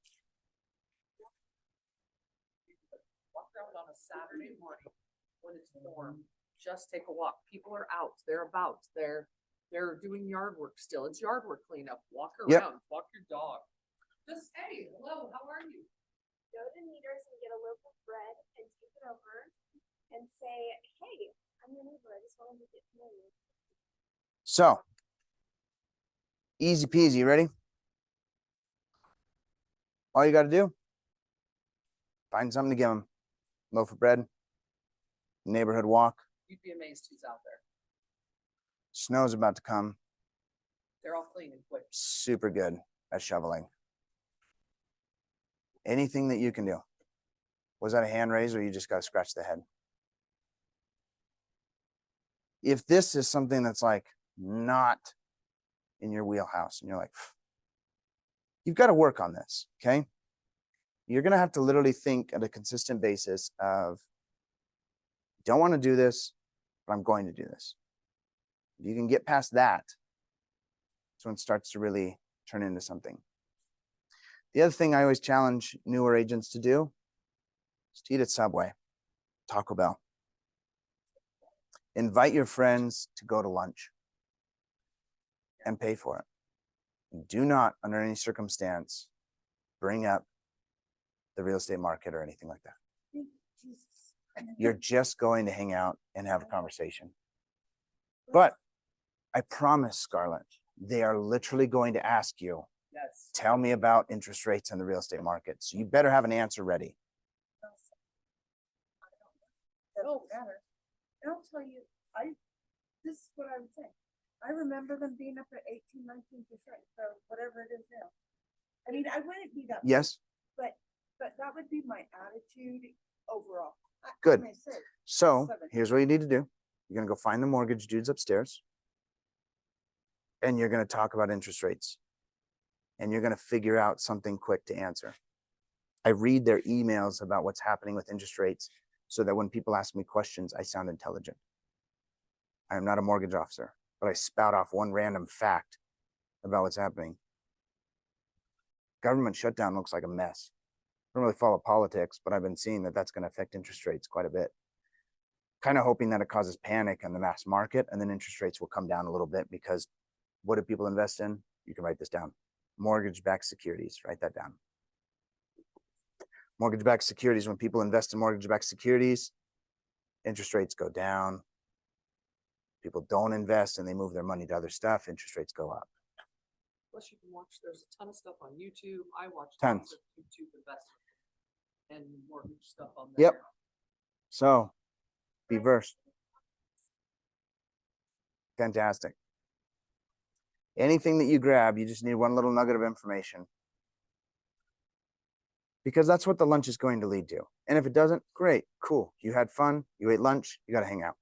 Walk around on a Saturday morning when it's warm, just take a walk. People are out, they're about, they're doing yard work still. It's yard work cleanup. Walk Yep. around, walk your dog. Just, hey, hello, how are you? Go to Meters and get a loaf of bread and take it over and say, hey, I'm your neighbor. I just wanted to get to know you. So easy peasy. You ready? All you got to do, find something to give them. Loaf of bread, neighborhood walk. You'd be amazed who's out there. Snow's about to come. They're all clean and quick. Super good at shoveling. Anything that you can do. Was that a hand raise or you just got to scratch the head? If this is something that's like not in your wheelhouse and you're like, you've got to work on this, okay? You're going to have to literally think at a consistent basis of, don't want to do this, but I'm going to do this. If you can get past that, that's when it starts to really turn into something. The other thing I always challenge newer agents to do is to eat at Subway, Taco Bell. Invite your friends to go to lunch and pay for it. Do not, under any circumstance, bring up the real estate market or anything like that. Thank you, Jesus. You're just going to hang out and have a conversation. But I promise, Scarlett, they are literally going to ask you, Yes. tell me about interest rates in the real estate market. So you better have an answer ready. That don't matter. And I'll tell you, this is what I would say. I remember them being up at 18-19%, so whatever it is now. I mean, I wouldn't be that. Yes? But that would be my attitude overall. Good. I may say, So 7. here's what you need to do. You're going to go find the mortgage dudes upstairs. And you're going to talk about interest rates. And you're going to figure out something quick to answer. I read their emails about what's happening with interest rates so that when people ask me questions, I sound intelligent. I am not a mortgage officer, but I spout off one random fact about what's happening. Government shutdown looks like a mess. I don't really follow politics, but I've been seeing that that's going to affect interest rates quite a bit. Kind of hoping that it causes panic in the mass market and then interest rates will come down a little bit because what do people invest in? You can write this down. Mortgage-backed securities, write that down. Mortgage-backed securities, when people invest in mortgage-backed securities, interest rates go down. People don't invest and they move their money to other stuff, interest rates go up. Plus you can watch, there's a ton of stuff on YouTube. I watch Tons. tons of YouTube investment and mortgage stuff on there. Yep. So be versed. Fantastic. Anything that you grab, you just need one little nugget of information. Because that's what the lunch is going to lead to. And if it doesn't, great, cool. You had fun, you ate lunch, you got to hang out.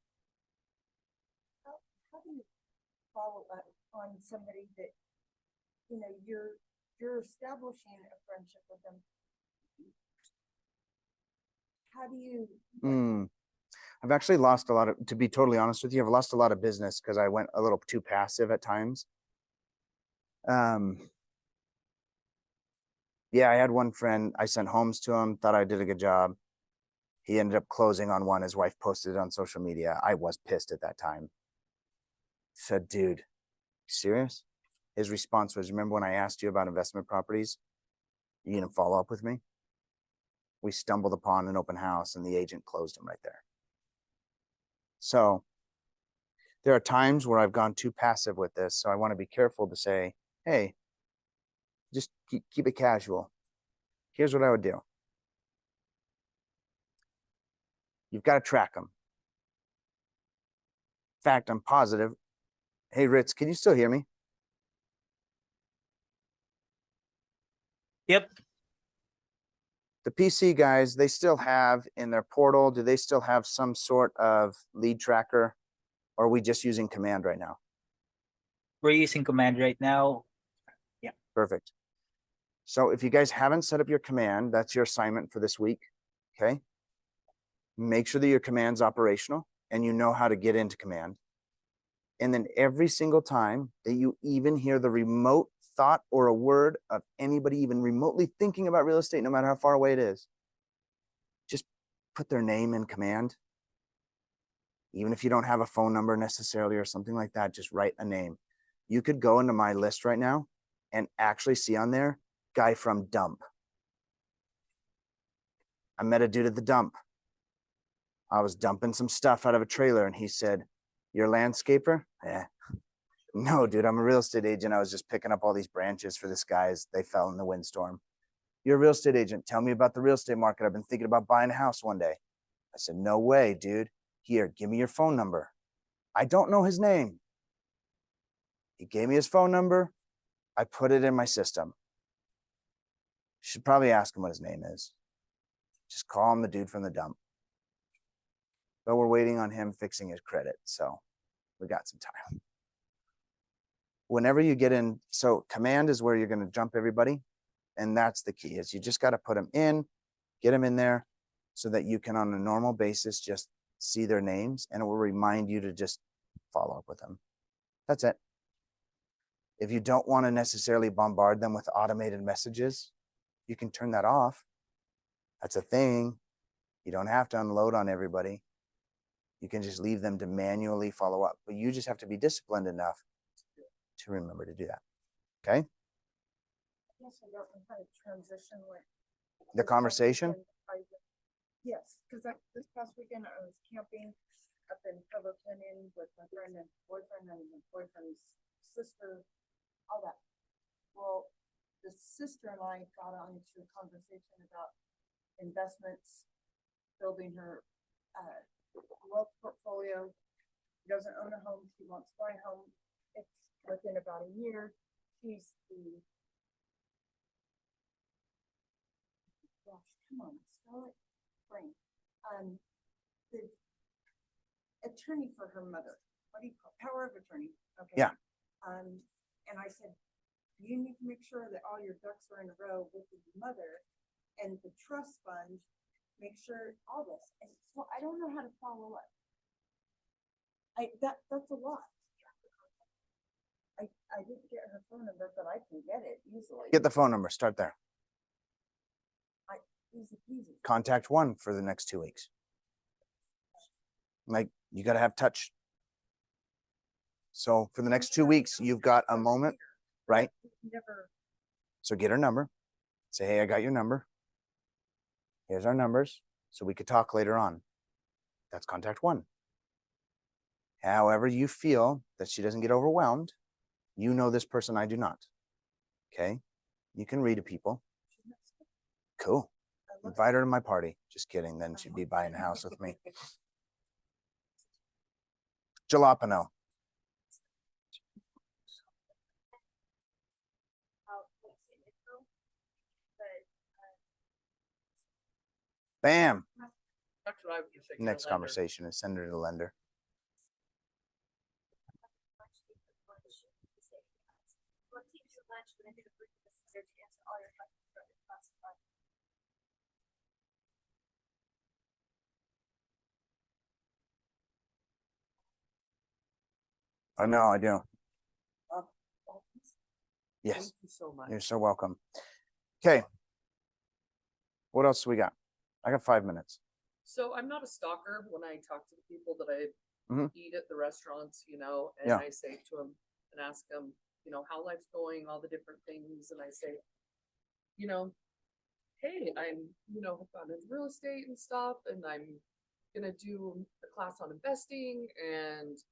How do you follow up on somebody that, you know, you're establishing a friendship with them? How do you? I've actually lost a lot of, to be totally honest with you, I've lost a lot of business because I went a little too passive at times. Yeah, I had one friend, I sent homes to him, thought I did a good job. He ended up closing on one. His wife posted it on social media. I was pissed at that time. Said, dude, serious? His response was, remember when I asked you about investment properties? You didn't follow up with me? We stumbled upon an open house and the agent closed him right there. So there are times where I've gone too passive with this. So I want to be careful to say, hey, just keep it casual. Here's what I would do. You've got to track them. In fact, I'm positive. Hey, Ritz, can you still hear me? Yep. The PC guys, they still have in their portal, do they still have some sort of lead tracker? Or are we just using command right now? We're using command right now. Perfect. So if you guys haven't set up your command, that's your assignment for this week. Okay. Make sure that your command's operational and you know how to get into command. And then every single time that you even hear the remote thought or a word of anybody even remotely thinking about real estate, no matter how far away it is, just put their name in command. Even if you don't have a phone number necessarily or something like that, just write a name. You could go into my list right now and actually see on there, guy from dump. I met a dude at the dump. I was dumping some stuff out of a trailer and he said, "You're a landscaper?" No, dude, I'm a real estate agent. I was just picking up all these branches for this guy's. They fell in the windstorm. "You're a real estate agent. Tell me about the real estate market. I've been thinking about buying a house one day." I said, "No way, dude. Here, give me your phone number." I don't know his name. He gave me his phone number. I put it in my system. Should probably ask him what his name is. Just call him the dude from the dump. But we're waiting on him fixing his credit, so we got some time. Whenever you get in, so command is where you're going to jump everybody, and that's the key. Is you just got to put them in, get them in there, so that you can, on a normal basis, just see their names, and it will remind you to just follow up with them. That's it. If you don't want to necessarily bombard them with automated messages, you can turn that off. That's a thing. You don't have to unload on everybody. You can just leave them to manually follow up, but you just have to be disciplined enough to remember to do that. Okay? Yes, I don't know how to transition with. The conversation? Yes, because this past weekend I was camping up in Pebble Canyon with my friend and boyfriend and my boyfriend's sister, all that. Well, the sister and I got on to a conversation about investments, building her wealth portfolio. She doesn't own a home. She wants to buy a home. It's within about a year. She's the come on, Scarlet Brain. The attorney for her mother. What do you call power of attorney? Okay. Yeah. And I said, you need to make sure that all your ducks are in a row with your mother and the trust fund. Make sure all this. And so I don't know how to follow up. That's a lot. I didn't get her phone number, but I can get it easily. Get the phone number. Start there. Easy peasy. Contact one for the next 2 weeks. Like, you got to have touch. So for the next 2 weeks, you've got a moment, right? Never. So get her number. Say, "Hey, I got your number. Here's our numbers. So we could talk later on." That's contact one. However you feel that she doesn't get overwhelmed, you know this person, I do not. Okay? You can read to people. Cool. Invite her to my party. Just kidding. Then she'd be buying a house with me. Jalapeno. Bam. That's what I would just say. Next conversation is send her to the lender. We'll take you to lunch, but I'm gonna bring you this here to answer all your questions about your classified. I know, I do. Yes, Thank you so much. you're so welcome. Okay. What else we got? I got 5 minutes. So I'm not a stalker when I talk to the people that I Mhm. eat at the restaurants, you know, and Yeah. I say to them and ask them, you know, how life's going, all the different things. And I say, you know, hey, I'm, you know, have gone into real estate and stuff, and I'm gonna do a class on investing, and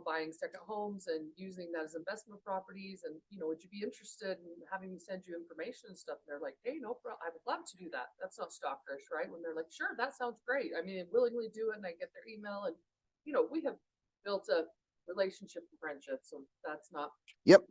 buying second homes and using that as investment properties. And, would you be interested in having me send you information and stuff? And they're like, hey, no problem. I would love to do that. That's not Stockfish, right? When they're like, sure, that sounds great. I mean, I willingly do it, and I get their email, and, we have built a relationship and friendship. So that's not. Yep.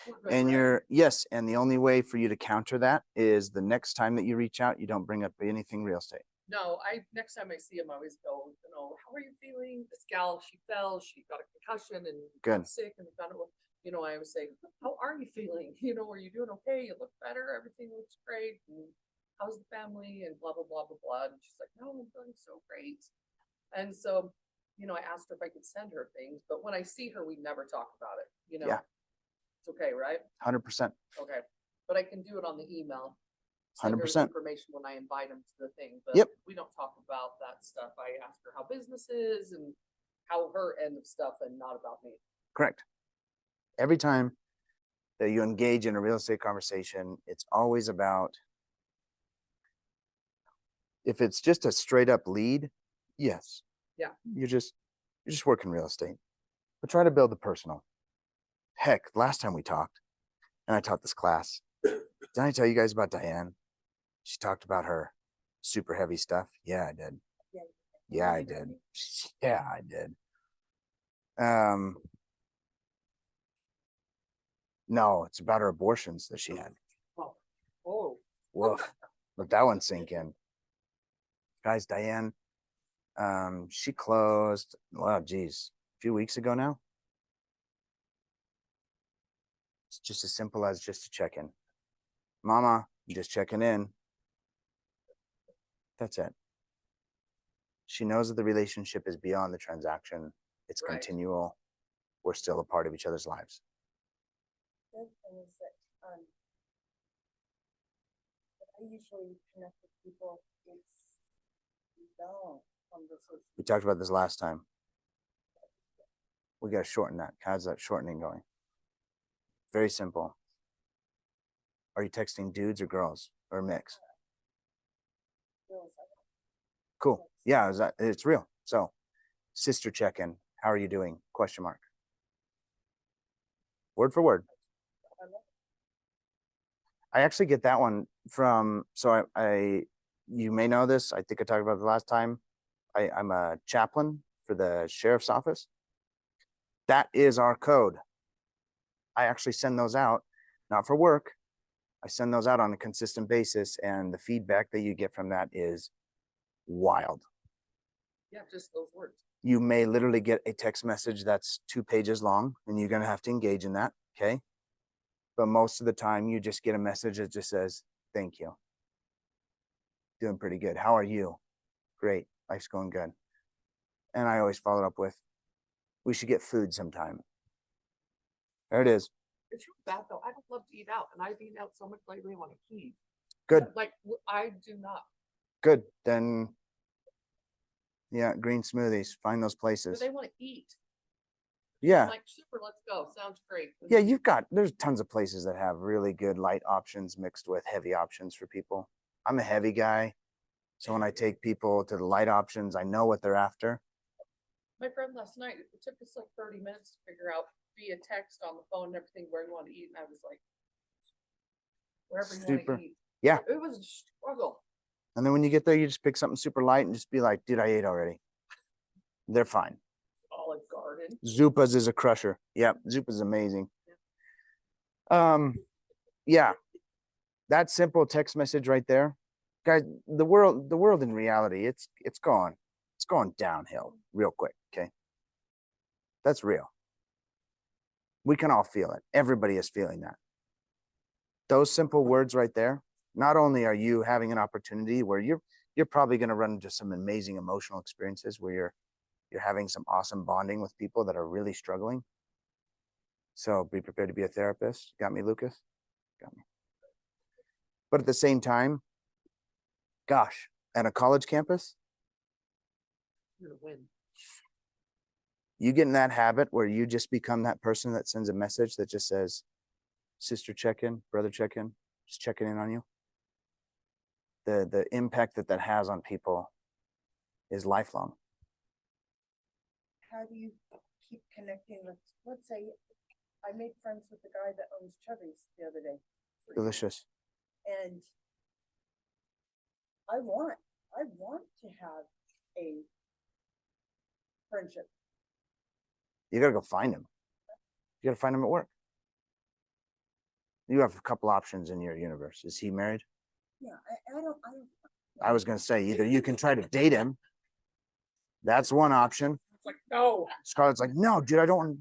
we're good, And right? yes, and the only way for you to counter that is the next time that you reach out, you don't bring up anything real estate. No, next time I see him, I always go, how are you feeling? This gal, she fell, she got a concussion and Good. got sick and found it. I always say, how are you feeling? Are you doing okay? You look better. Everything looks great. And how's the family? And blah, blah, blah, blah, blah. And she's like, no, I'm feeling so great. And so, I asked her if I could send her things, but when I see her, we never talk about it, Yeah. It's okay, right? 100%. Okay. But I can do it on the email. Send her the 100%. information when I invite them to the thing, but Yep. we don't talk about that stuff. I ask her how business is and how her end of stuff, and not about me. Correct. Every time that you engage in a real estate conversation, it's always about, if it's just a straight up lead, yes. Yeah. You're just working real estate, but try to build the personal. Heck, last time we talked and I taught this class, didn't I tell you guys about Diane? She talked about her super heavy stuff. Yeah, I did. Yeah, I did. Yeah, I did. No, it's about her abortions that she had. Oh, Woof. Let that one sink in. Guys, Diane, she closed, well, geez, a few weeks ago now. It's just as simple as just a check-in. Mama, I'm just checking in. That's it. She knows that the relationship is beyond the transaction. It's Right. continual. We're still a part of each other's lives. The other thing is that, I usually connect with people, it's long conversation. We talked about this last time. We got to shorten that. How's that shortening going? Very simple. Are you texting dudes or girls or a mix? Feels like Cool. Yeah, it's real. So, sister check-in. How are you doing? Question mark. Word for word. I actually get that one from, so you may know this. I think I talked about it the last time. I'm a chaplain for the sheriff's office. That is our code. I actually send those out, not for work. I send those out on a consistent basis, and the feedback that you get from that is wild. yeah, just those words. You may literally get a text message that's 2 pages long, and you're going to have to engage in that. Okay. But most of the time, you just get a message that just says, thank you. Doing pretty good. How are you? Great. Life's going good. And I always follow up with, we should get food sometime. There it is. It's real bad though. I don't love to eat out, and I've eaten out so much lately on a key. Good. Like I do not. Good. Then, yeah, green smoothies. Find those But places. they want to eat. Yeah. I'm like, super, let's go. Sounds great. Yeah, there's tons of places that have really good light options mixed with heavy options for people. I'm a heavy guy. So when I take people to the light options, I know what they're after. My friend last night, it took us like 30 minutes to figure out via text on the phone and everything where you want to eat. And I was like, wherever you want Super. to eat. Yeah. It was a struggle. And then when you get there, you just pick something super light and just be like, dude, I ate already. They're fine. Olive Garden. Zupa's is a crusher. Yep, Zupa's amazing. Yeah. That simple text message right there. Guys, the world in reality, it's going downhill real quick, okay? That's real. We can all feel it. Everybody is feeling that. Those simple words right there, not only are you having an opportunity where you're probably going to run into some amazing emotional experiences where you're having some awesome bonding with people that are really struggling. So be prepared to be a therapist. Got me, Lucas? Got me. But at the same time, gosh, at a college campus, You're gonna win. you get in that habit where you just become that person that sends a message that just says, sister check-in, brother check-in, just checking in on you. The impact that has on people is lifelong. how do you keep connecting with, let's say, I made friends with the guy that owns Chubby's the other day. Delicious. And I want to have a friendship. You gotta go find him. You gotta find him at work. You have a couple options in your universe. Is he married? Yeah, I don't. I was gonna say either you can try to date him. That's one option. It's like, no. Scarlett's like, no, dude, I don't want.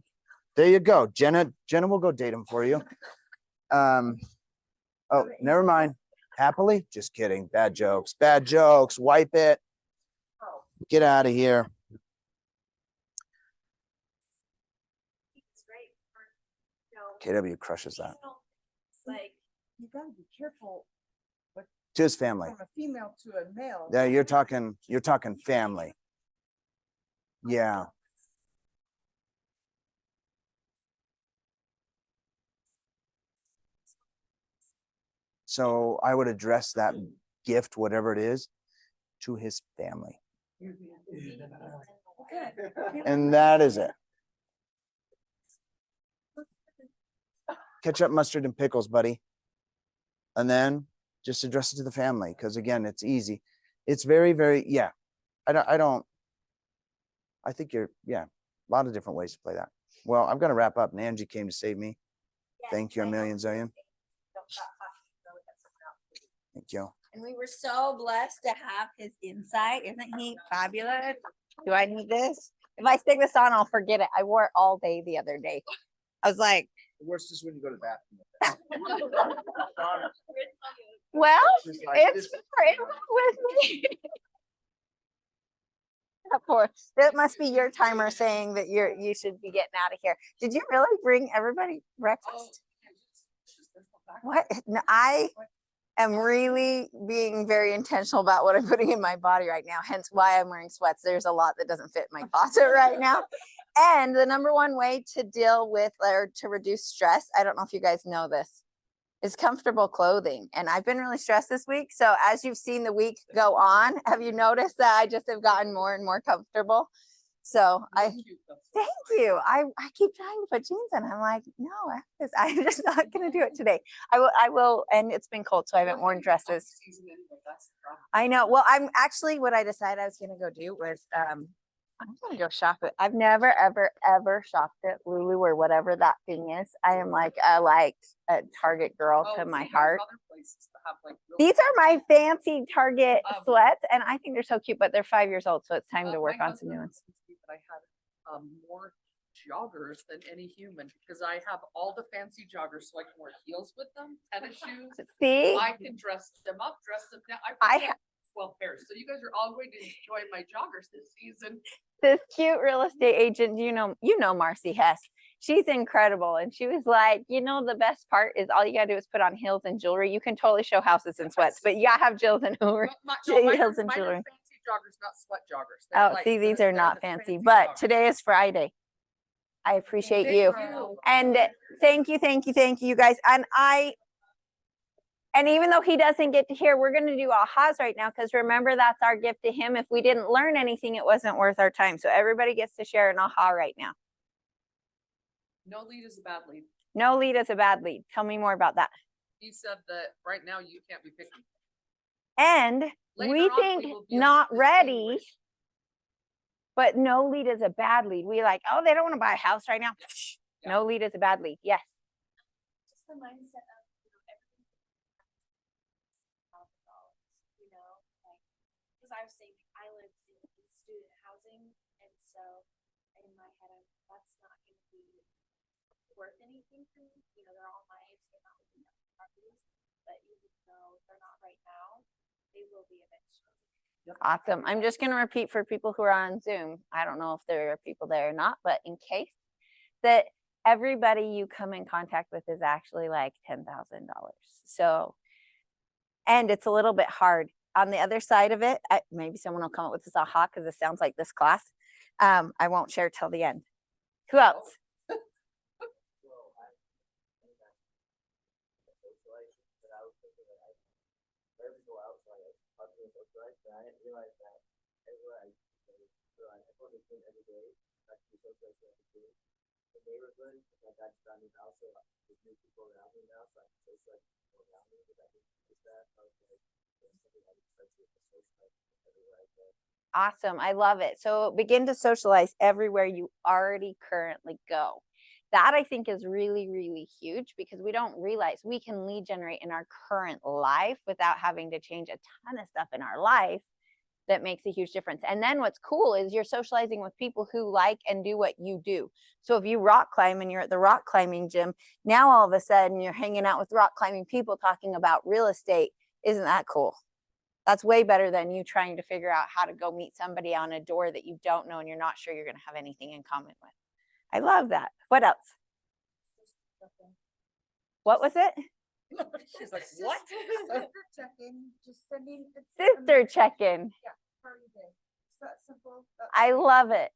There you go. Jenna will go date him for you. Oh, never mind. Happily? Just kidding. Bad jokes. Bad jokes. Wipe it. Get out of here. It's right. Or, KW crushes that. Like, You gotta be careful To his family. from a female to a male. Yeah, you're talking family. Yeah. So I would address that gift, whatever it is, to his family. Okay. And that is it. Ketchup, mustard, and pickles, buddy. And then just address it to the family. Because again, it's easy. It's very, very, yeah. I think a lot of different ways to play that. Well, I'm gonna wrap up. And Angie came to save me. Thank you a million zillion. Thank you. And we were so blessed to have his insight. Isn't he fabulous? Do I need this? If I stick this on, I'll forget it. I wore it all day the other day. I was like, The worst is when you go to the bathroom. well, She's like, it's this- with me. That must be your timer saying that you should be getting out of here. Did you really bring everybody Oh, breakfast? yeah, there's no back- What? No, I am really being very intentional about what I'm putting in my body right now, hence why I'm wearing sweats. There's a lot that doesn't fit in my closet right now. And the number one way to deal with or to reduce stress, I don't know if you guys know this, is comfortable clothing. And I've been really stressed this week. So as you've seen the week go on, have you noticed that I just have gotten more and more comfortable? So I Cute, though. thank you. I keep trying to put jeans on. I'm like, no, I'm just not gonna do it today. I will, and it's been cold, so I haven't worn dresses. Season anyway, that's the problem. I know. Well, I'm actually what I decided I was gonna go do was I'm gonna go shop it. I've never ever shopped at Lulu or whatever that thing is. I am like a Target girl Oh, to see, my there's heart. other places that have, like, real- These are my fancy Target Um, sweats, and I think they're so cute, but they're 5 years old, so it's time to my work on some husband new ones. told me that I had more joggers than any human because I have all the fancy joggers so I can wear heels with them, tennis shoes. See, I can dress them up, dress them down. I probably have 12 pairs. So you guys are all going to enjoy my joggers this season. this cute real estate agent, you know Marcy Hess. She's incredible. And she was like, the best part is all you gotta do is put on heels and jewelry. You can totally show houses in sweats, but you gotta have jewels and jewelry. Heels and Mine are jewelry. fancy joggers, not sweat joggers. They're Oh, like see, these the- are they're not the fancy, fancy but joggers. today is Friday. I appreciate Thank you. And thank you, you guys. And even though he doesn't get to hear, we're going to do ahas right now because remember, that's our gift to him. If we didn't learn anything, it wasn't worth our time. So everybody gets to share an aha right now. No lead is a bad lead. No lead is a bad lead. Tell me more about that. He said that right now you can't be picky. And Later we on, think will be able not to ready, distinguish. but no lead is a bad lead. We like, oh, they don't want to buy a house right now. Yeah. No lead is a bad lead. Yes. just the mindset of, everything. Like, because I was saying, I live in student housing, and so in my head, that's not going to be worth anything for me. They're all my age, they're not looking at properties, but even though they're not right now, they will be eventually. Awesome. I'm just going to repeat for people who are on Zoom. I don't know if there are people there or not, but in case that everybody you come in contact with is actually like $10,000. So, and it's a little bit hard. On the other side of it, maybe someone will come up with this aha because it sounds like this class. I won't share till the end. Who else? I didn't realize that everywhere I go, I every day, actually socialize the neighborhood. My dad's found new house, so there's new people around me now, so I can socialize with people around me. But I think is that okay? That's something I would try to socialize everywhere I go. Awesome. I love it. So begin to socialize everywhere you already currently go. That I think is really, really huge because we don't realize we can lead generate in our current life without having to change a ton of stuff in our life that makes a huge difference. And then what's cool is you're socializing with people who like and do what you do. So if you rock climb and you're at the rock climbing gym, now all of a sudden you're hanging out with rock climbing people talking about real estate. Isn't that cool? That's way better than you trying to figure out how to go meet somebody on a door that you don't know and you're not sure you're going to have anything in common with. I love that. What else? What was it? She's like, what? Sister check-in, just sending. Sister check-in. Party day. It's that simple. That's I love it.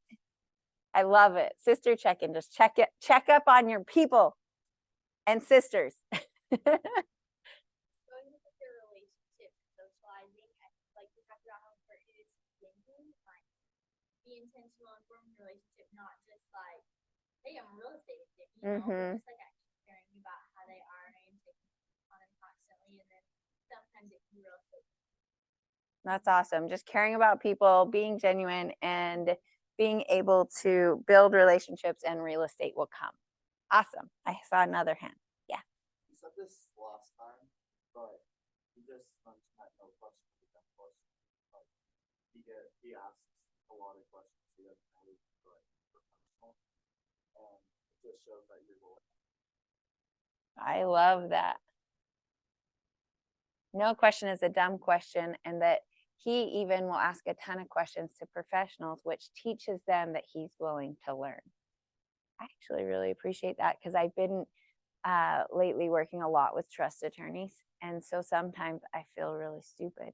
I love it. Sister check-in. Just check up on your people and sisters. Going with your relationship, socializing, like we talked about how important it is to genuine, like be intentional and form a relationship, not just like, hey, I'm a real estate agent, you know, Mhm. just like actually caring about how they are and taking on them constantly, and then sometimes it can be real estate. That's awesome. Just caring about people, being genuine, and being able to build relationships, and real estate will come. Awesome. I saw another hand. Yeah. You said this last time, but you just mentioned that no question becomes question. Like he asks a lot of questions. He doesn't always like professional, and it just shows that you're willing. I love that. No question is a dumb question, and that he even will ask a ton of questions to professionals, which teaches them that he's willing to learn. I actually really appreciate that because I've been lately working a lot with trust attorneys, and so sometimes I feel really stupid,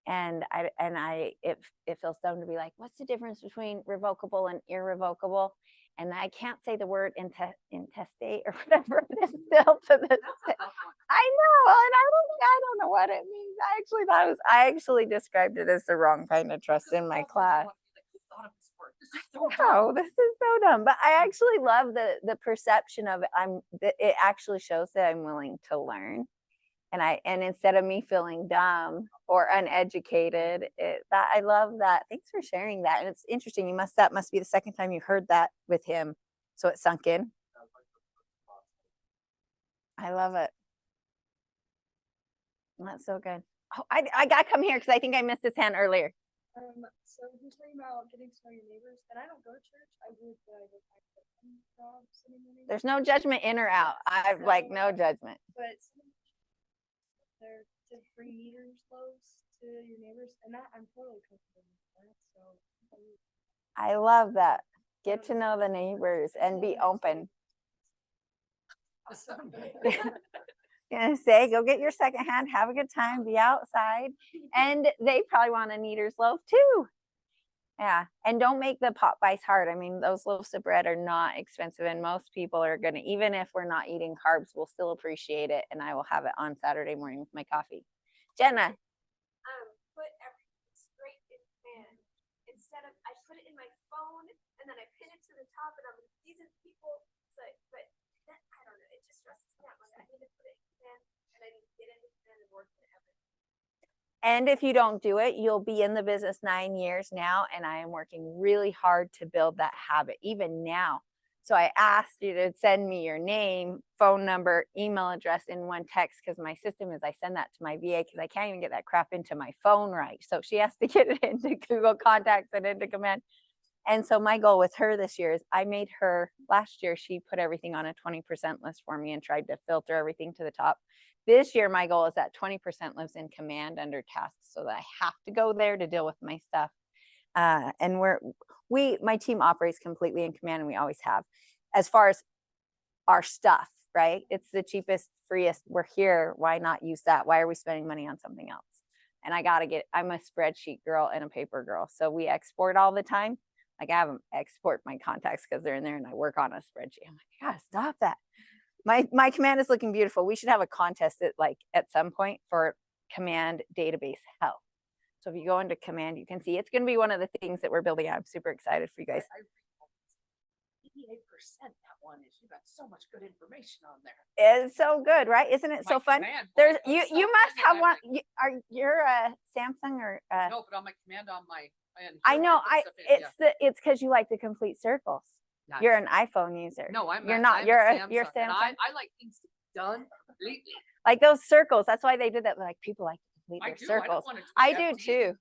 and it feels dumb to be like, what's the difference between revocable and irrevocable? And I can't say the word intestate or whatever it is still to this day. I know, and I don't know what it means. I actually described it as the wrong kind of trust in my class. Oh, this is so dumb. But I actually love the perception of it. It actually shows that I'm willing to learn. And instead of me feeling dumb or uneducated, I love that. Thanks for sharing that. And it's interesting. That must be the second time you heard that with him. So it sunk in. I love it. That's so good. Oh, I got to come here because I think I missed his hand earlier. So you're talking about getting to know your neighbors, and I don't go to church. I would, but I would like jobs anymore. There's no judgment in or out. I've like no judgment. But they're to bring meters close to your neighbors, and that I'm totally comfortable with that. So I love that. Get to know the neighbors and be open. Gonna say, go get your second hand, have a good time, be outside, and they probably want a kneader's loaf too. Yeah, and don't make the pot buys hard. I mean, those loaves of bread are not expensive, and most people are gonna, even if we're not eating carbs, we'll still appreciate it. And I will have it on Saturday morning with my coffee. Jenna. Put everything straight in pan instead of I put it in my phone and then I pin it to the top, and I'm these are people. So, but that, I don't know. It just stresses me out. Like I need to put it in pan, and I need to get in the pan and work it everything. And if you don't do it, you'll be in the business 9 years now. And I am working really hard to build that habit, even now. So I asked you to send me your name, phone number, email address in one text, because my system is I send that to my VA because I can't even get that crap into my phone right. So she has to get it into Google Contacts and into Command. And so my goal with her this year is I made her, last year, she put everything on a 20% list for me and tried to filter everything to the top. This year, my goal is that 20% lives in Command under tasks, so that I have to go there to deal with my stuff. And my team operates completely in Command, and we always have. As far as our stuff, right? It's the cheapest, freest. We're here. Why not use that? Why are we spending money on something else? And I'm a spreadsheet girl and a paper girl. So we export all the time. Like I have them export my contacts because they're in there, and I work on a spreadsheet. I'm like, God, stop that. My Command is looking beautiful. We should have a contest at some point for Command database health. So if you go into Command, you can see it's going to be one of the things that we're building out. I'm super excited for you guys. I read that one is. You got so much good information on there. It's so good, right? Isn't it so My fun? command There's point was so you must good, have I'm one. like, You're a Samsung or No, but on my command on my. and I here know put stuff in, yeah. it's because you like to complete circles. You're an iPhone user. No, I'm you're a- not. I'm You're a you're Samsung, and Samsung. I like things to be done completely. Like those circles. That's why they did that. Like people like to complete I their do. I don't circles. want it to be I do empty. too.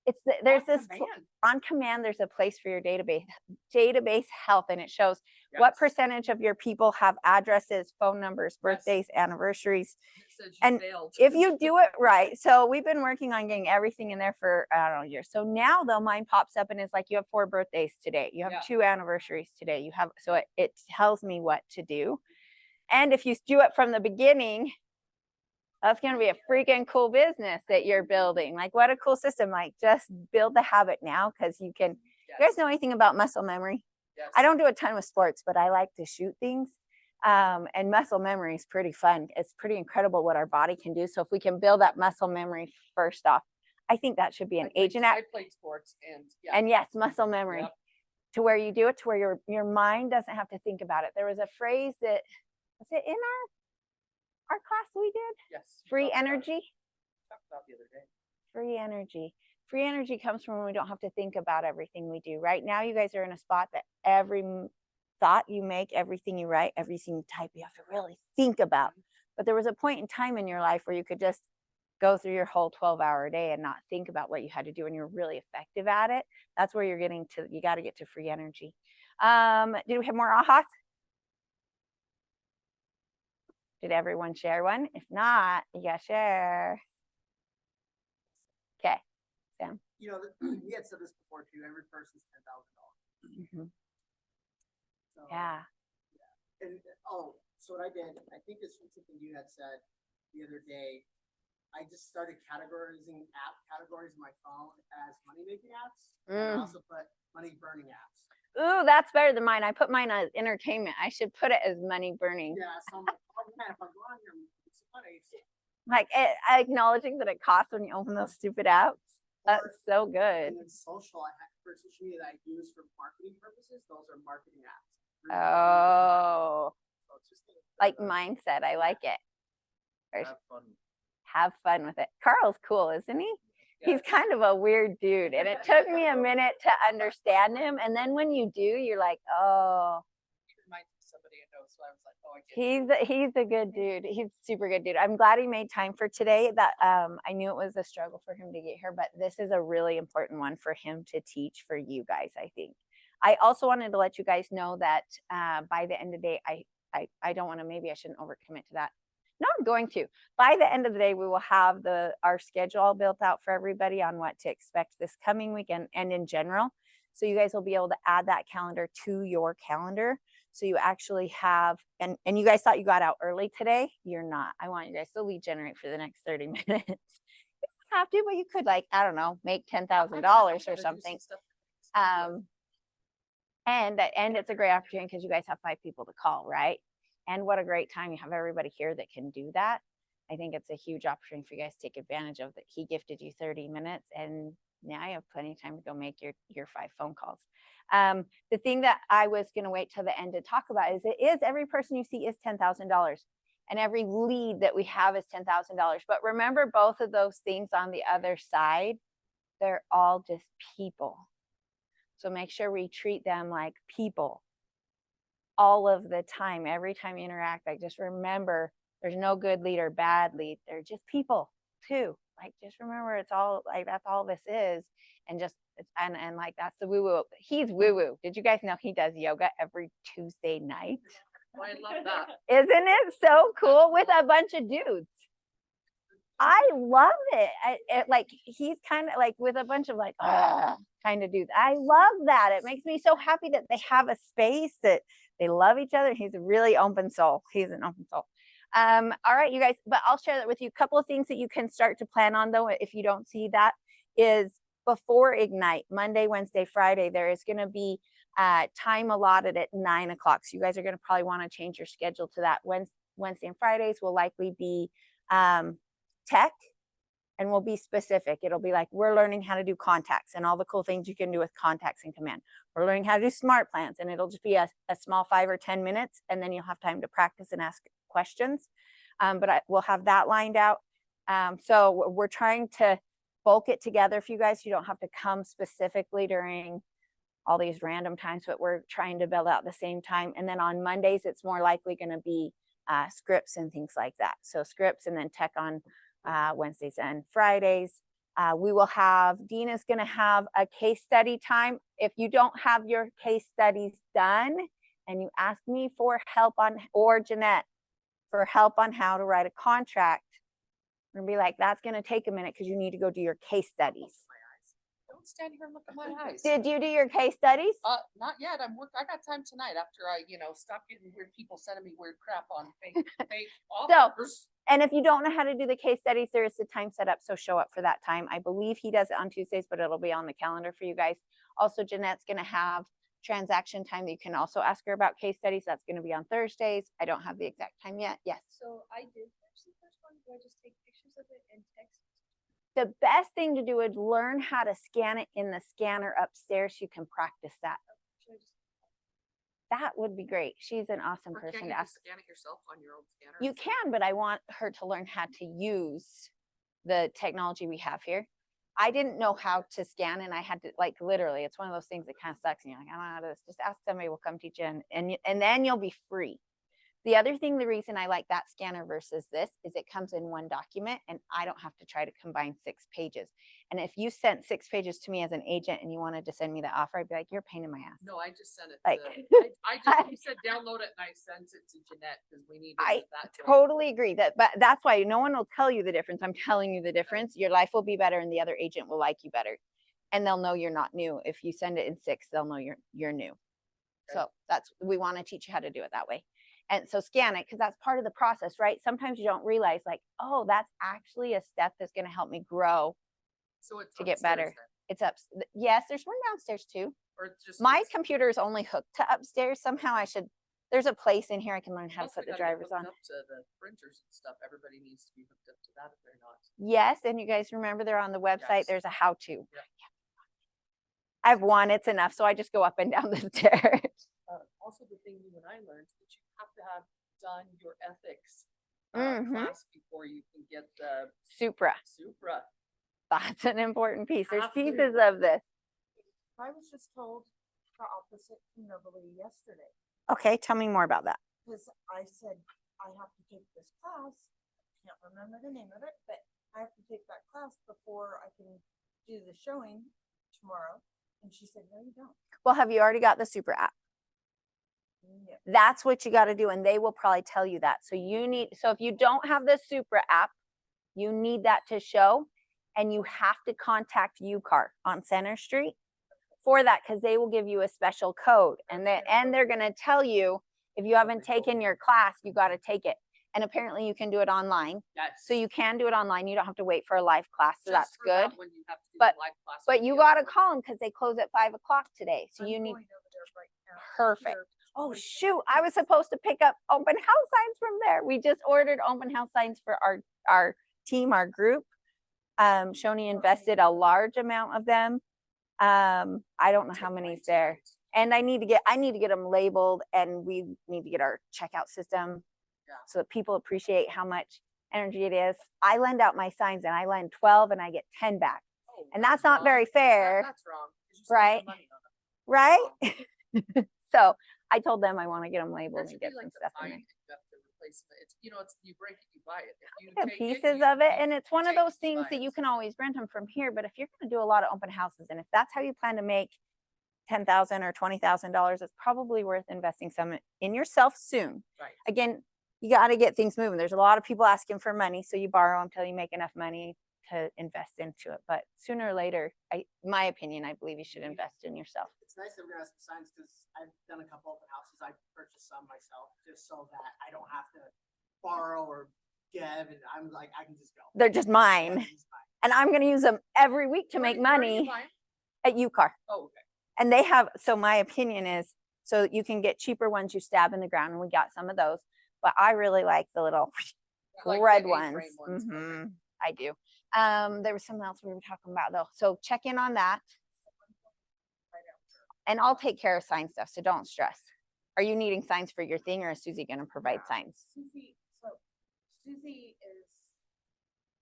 It's there's On this command. on command. There's a place for your database health, and it shows what Yes. percentage of your people have addresses, phone numbers, birthdays, anniversaries. It says you and failed. If you do it right, so we've been working on getting everything in there for I don't know years. So now though, mine pops up and it's like you have 4 birthdays today, you have Yeah. 2 anniversaries today, you have so it tells me what to do. And if you do it from the beginning, that's going to be a freaking cool business that you're building. Like what a cool system! Like just build the habit now because you can. Yes. You guys know anything about muscle memory? Yes. I don't do a ton with sports, but I like to shoot things. And muscle memory is pretty fun. It's pretty incredible what our body can do. So if we can build that muscle memory first off, I think that should be an agent I act. played sports and yeah. And yes, muscle memory Yep. to where you do it to where your mind doesn't have to think about it. There was a phrase that was it in our class we did? Yes. we Free talked about it. energy. Talked about the other day. Free energy. Free energy comes from when we don't have to think about everything we do. Right now, you guys are in a spot that every thought you make, everything you write, everything you type, you have to really think about. But there was a point in time in your life where you could just go through your whole 12-hour day and not think about what you had to do, and you're really effective at it. That's where you're getting to. You got to get to free energy. Did we have more ahas? Did everyone share one? If not, you gotta share. Okay, Sam. You know, he had said this before too, every person's $10,000. So, Yeah. And, so what I did, I think this was something you had said the other day. I just started categorizing app categories in my phone as money-making apps. And I also put money-burning apps. Ooh, that's better than mine. I put mine as entertainment. I should put it as money burning. Yeah, so I'm like, oh man, if I go on here, I'm making some money. Like acknowledging that it costs when you open those stupid apps. That's so good. And then social, for social media that I use for marketing purposes, those are marketing apps. Oh, So it's just like mindset. I like it. Have fun. Have fun with it. Carl's cool, isn't he? He's kind of a weird dude, and it took me a minute to understand him. And then when you do, you're like, oh, He reminds me of somebody I know, so I was like, oh, I get it. he's a good dude. He's a super good dude. I'm glad he made time for today. That I knew it was a struggle for him to get here, but this is a really important one for him to teach for you guys, I think. I also wanted to let you guys know that by the end of the day, I don't want to, maybe I shouldn't overcommit to that. No, I'm going to. By the end of the day, we will have our schedule all built out for everybody on what to expect this coming weekend and in general. So you guys will be able to add that calendar to your calendar. So you actually have, and you guys thought you got out early today. You're not. I want you guys to lead generate for the next 30 minutes. You don't have to, but you could, like, I don't know, make $10,000 or something. And it's a great opportunity because you guys have 5 people to call, right? And what a great time. You have everybody here that can do that. I think it's a huge opportunity for you guys to take advantage of that. He gifted you 30 minutes and now you have plenty of time to go make your 5 phone calls. The thing that I was going to wait till the end to talk about is every person you see is $10,000 and every lead that we have is $10,000. But remember both of those things on the other side, they're all just people. So make sure we treat them like people all of the time. Every time you interact, like just remember there's no good lead or bad lead. They're just people too. Like just remember it's all like that's all this is. And just and like that's the woo-woo. He's woo-woo. Did you guys know he does yoga every Tuesday night? Oh, I love that. Isn't it so cool with a bunch of dudes? I love it. Like he's kind of like with a bunch of like kind of dudes. I love that. It makes me so happy that they have a space that they love each other. He's a really open soul. He's an open soul. All right, you guys, but I'll share that with you. A couple of things that you can start to plan on though, if you don't see that, is before Ignite, Monday, Wednesday, Friday, there is going to be time allotted at 9 o'clock. So you guys are going to probably want to change your schedule to that. Wednesday and Fridays will likely be tech And we'll be specific. It'll be like, we're learning how to do contacts and all the cool things you can do with contacts in Command. We're learning how to do smart plans, and it'll just be a small 5 or 10 minutes, and then you'll have time to practice and ask questions. We'll have that lined out. So we're trying to bulk it together for you guys. You don't have to come specifically during all these random times, but we're trying to build out the same time. And then on Mondays, it's more likely going to be scripts and things like that. So scripts, and then tech on Wednesdays and Fridays. We will have, Dina's going to have a case study time. If you don't have your case studies done and you ask me for help on, or Jeanette for help on how to write a contract, we're gonna be like, that's going to take a minute because you need to go do your case studies. Don't stand here and look at my eyes. Did you do your case studies? Not yet. I got time tonight after I, stop getting weird people sending me weird crap on fake offers. And if you don't know how to do the case studies, there is a time set up, so show up for that time. I believe he does it on Tuesdays, but it'll be on the calendar for you guys. Also, Jeanette's going to have transaction time that you can also ask her about case studies. That's going to be on Thursdays. I don't have the exact time yet. Yes. So I did finish the first one. Do I just take pictures of it and text? The best thing to do is learn how to scan it in the scanner upstairs. You can practice that. Should I just That would be great. She's an awesome Or person can't to you ask. just scan it yourself on your own scanner? You can, but I want her to learn how to use the technology we have here. I didn't know how to scan, and I had to, like, literally, it's one of those things that kind of sucks. And you're like, I don't know how to do this. Just ask somebody, will come teach you, and then you'll be free. The other thing, the reason I like that scanner versus this is it comes in one document, and I don't have to try to combine 6 pages. And if you sent 6 pages to me as an agent and you wanted to send me the offer, I'd be like, you're a pain in my ass. No, I just sent it Like- to, you said download it and I sent it to Jeanette because we need I it at that. Totally agree but that's why no one will tell you the difference. I'm telling you the difference. Your life will be better, and the other agent will like you better, and they'll know you're not new. If you send it in 6, they'll know you're new. So we want to teach you how to do it that way. And so scan it, because that's part of the process, right? Sometimes you don't realize, like, oh, that's actually a step that's going to help me grow So it's to get upstairs better. then, It's up. Yes, there's one downstairs too. or it's just My it's- computer is only hooked to upstairs. Somehow there's a place in here I can learn how to plus we put the gotta get drivers hooked on. up to the printers and stuff. Everybody needs to be hooked up to that if they're not. Yes, and you guys remember they're on the website. Yes. There's a how-to. Yeah. I have one, it's enough, so I just go up and down the stairs. Also, the thing you and I learned that you have to have done your ethics Mhm. class before you can get the Supra, Supra. that's an important piece. There's Have to. pieces of this. I was just told the opposite from Beverly yesterday, Okay, tell me more about that. because I said, I have to take this class. I can't remember the name of it, but I have to take that class before I can do the showing tomorrow. And she said, no, you don't. Well, have you already got the Supra app? No. That's what you got to do, and they will probably tell you that. So if you don't have the Supra app, you need that to show, and you have to contact UCAR on Center Street for that, because they will give you a special code, and they're going to tell you if you haven't taken your class, you got to take it. And apparently you can do it online. Yes. So you can do it online. You don't have to wait for a live class. So that's Just for that good. when you have to do the But- live class But with you the got to other one. call them because they close at 5 o'clock today. So I'm you need, going over there right now. Perfect. They're oh waiting. shoot, I was supposed to pick up open house signs from there. We just ordered open house signs for our team, our group. Shoni invested a large amount of them. I don't know how Take many's mine there. tonight. And I need to get them labeled, and we need to get our checkout system Yeah. so that people appreciate how much energy it is. I lend out my signs, and I lend 12 and I get 10 back. Oh, And that's not wrong. very fair, That's wrong. 'cause you spend the right? money on them. right? So I told them I want to get them That labeled should and be get like some the stuff in fine there. that you have to replace it. It's, it's, you break it, you buy it. If you Yeah, take pieces you- of it, you- and it's you one of take it, those you things buy that it. you can always rent them from here. But if you're going to do a lot of open houses, and if that's how you plan to make $10,000 or $20,000, it's probably worth investing some in yourself soon. Right. Again, you got to get things moving. There's a lot of people asking for money, so you borrow until you make enough money to invest into it. But sooner or later, my opinion, I believe you should invest in yourself. It's nice that we're gonna have some signs, because I've done a couple open houses. I purchased some myself just so that I don't have to borrow or give, and I'm like, I can just go. They're just mine, It's just fine. and I'm going to use them every week to make Where do you money buy 'em? at UCAR. Oh, okay. And they have, so my opinion is, so you can get cheaper ones you stab in the ground, and we got some of those. But I really like the little I like the red A-frame ones. Okay. Mhm, I do. There was something else we were talking about though. So check in on that. And I'll take care of sign stuff, so don't stress. Are you needing signs for your thing, or is Susie gonna provide signs? Susie, so Susie is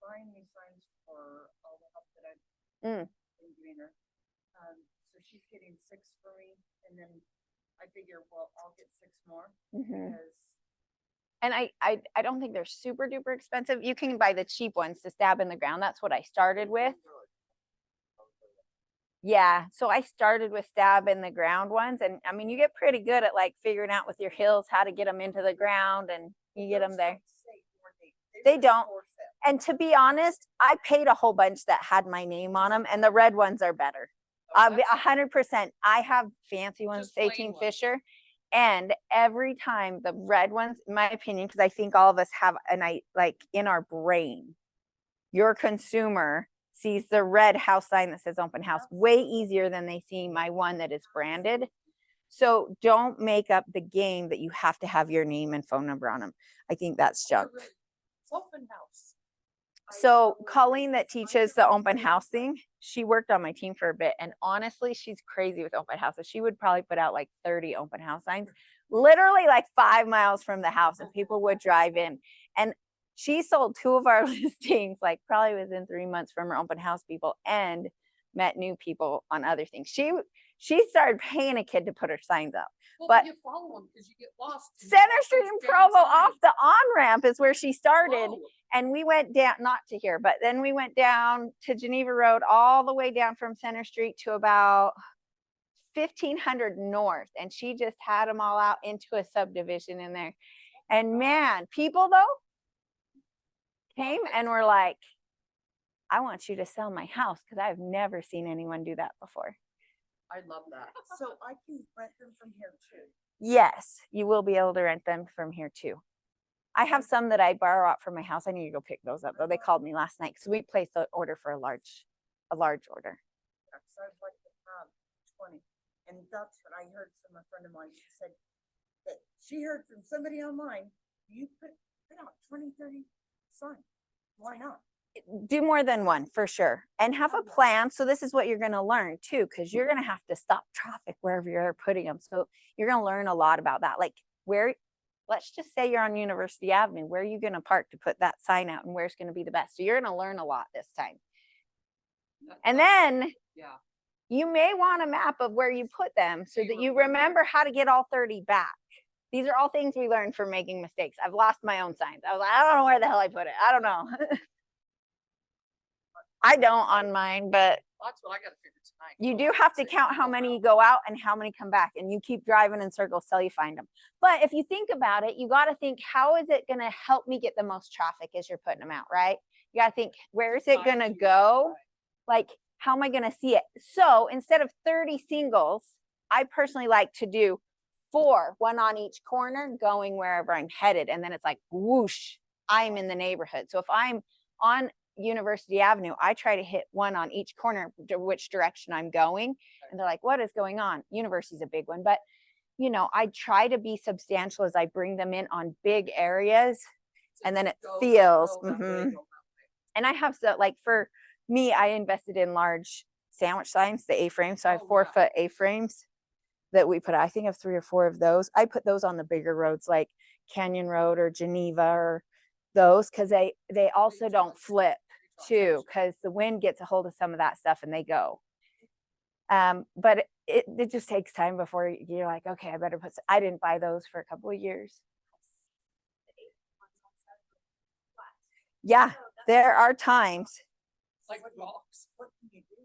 buying me signs for all the help that I've been giving her. So she's getting 6 for me, and then I figure, well, I'll get 6 more because And I don't think they're super duper expensive. You can buy the cheap ones to stab in the ground. That's what I started with. Yeah, so I started with stab in the ground ones, and I mean, you get pretty good at like figuring out with your hills how to get them into the ground, and you get them there. They don't. And to be honest, I paid a whole bunch that had my name on them, and the red ones are better. Oh, that's- 100%. I have fancy ones, Just plain 18 ones. Fisher, and every time the red ones, in my opinion, because I think all of us have like in our brain, your consumer sees the red house sign that says open house way easier than they see my one that is branded. So don't make up the game that you have to have your name and phone number on them. I think that's junk. It's open house. So Colleen that teaches the open house thing, she worked on my team for a bit, and honestly, she's crazy with open houses. She would probably put out like 30 open house signs, literally like 5 miles from the house, and people would drive in. And she sold 2 of our listings, like probably within 3 months from her open house people, and met new people on other things. She started paying a kid to put her signs up. Well, But you follow them because you get lost. and you Center want Street those and damn Provo off signs. the on-ramp is where she started. Whoa. And we went down, not to here, but then we went down to Geneva Road, all the way down from Center Street to about 1500 north. And she just had them all out into a subdivision in there. And man, people though came and were like, I want you to sell my house, because I've never seen anyone do that before. I love that. So I can rent them from here too. Yes, you will be able to rent them from here too. I have some that I borrow out from my house. I need to go pick those up though. They called me last night, so we placed the order for a large order. So I'd like to have 20. And that's what I heard from a friend of mine. She said that she heard from somebody online, you put out 20, 30 signs. Why not? Do more than one for sure, and have a plan. So this is what you're going to learn too, because you're going to have to stop traffic wherever you're putting them. So you're going to learn a lot about that. Like where, let's just say you're on University Avenue, where are you going to park to put that sign out, and where's going to be the best? So you're going to learn a lot this time. And then Yeah. you may want a map of where you put them so that you remember how to get all 30 back. These are all things we learned from making mistakes. I've lost my own signs. I was like, I don't know where the hell I put it. I don't know. I don't on mine, but That's what I gotta figure tonight. you do have to count how many go out and how many come back, and you keep driving in circles till you find them. But if you think about it, you got to think, how is it going to help me get the most traffic as you're putting them out, right? You got to think, where is it going to go? Like, how am I going to see it? So instead of 30 singles, I personally like to do 4, 1 on each corner, going wherever I'm headed. And then it's like, whoosh, I'm in the neighborhood. So if I'm on University Avenue, I try to hit 1 on each corner, which direction I'm going. And they're like, what is going on? University's a big one, but you know, I try to be substantial as I bring them in on big areas, and then it feels, and I have so, like for me, I invested in large sandwich signs, the A-frames. So I have 4-foot A-frames that we put, I think I have 3 or 4 of those. I put those on the bigger roads like Canyon Road or Geneva or those, because they also don't flip too, because the wind gets a hold of some of that stuff and they go. But it just takes time before you're like, okay, I better put, I didn't buy those for a couple of years. Yeah, there are times. Like dogs. What can you do?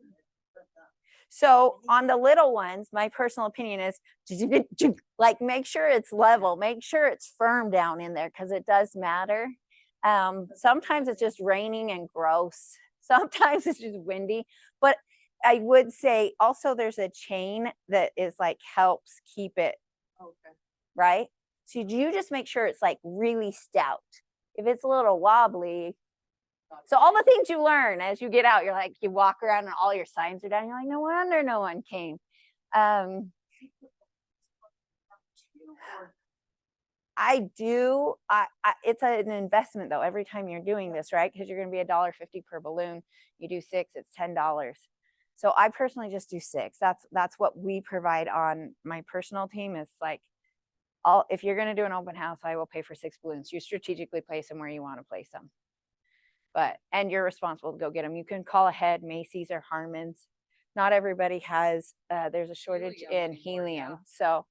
So on the little ones, my personal opinion is like, make sure it's level, make sure it's firm down in there, because it does matter. Sometimes it's just raining and gross. Sometimes it's just windy, but I would say also there's a chain that is like helps keep it, Okay. right? So you just make sure it's like really stout. If it's a little wobbly, so all the things you learn as you get out, you're like, you walk around and all your signs are down. You're like, no wonder no one came. I do, it's an investment though, every time you're doing this, right? Because you're gonna be $1.50 per balloon. You do 6, it's $10. So I personally just do 6. That's what we provide on my personal team. Is like, if you're gonna do an open house, I will pay for 6 balloons. You strategically place them where you want to place them. And you're responsible to go get them. You can call ahead, Macy's or Harmon's. Not everybody has, there's a shortage Helium in anymore, helium. yeah. So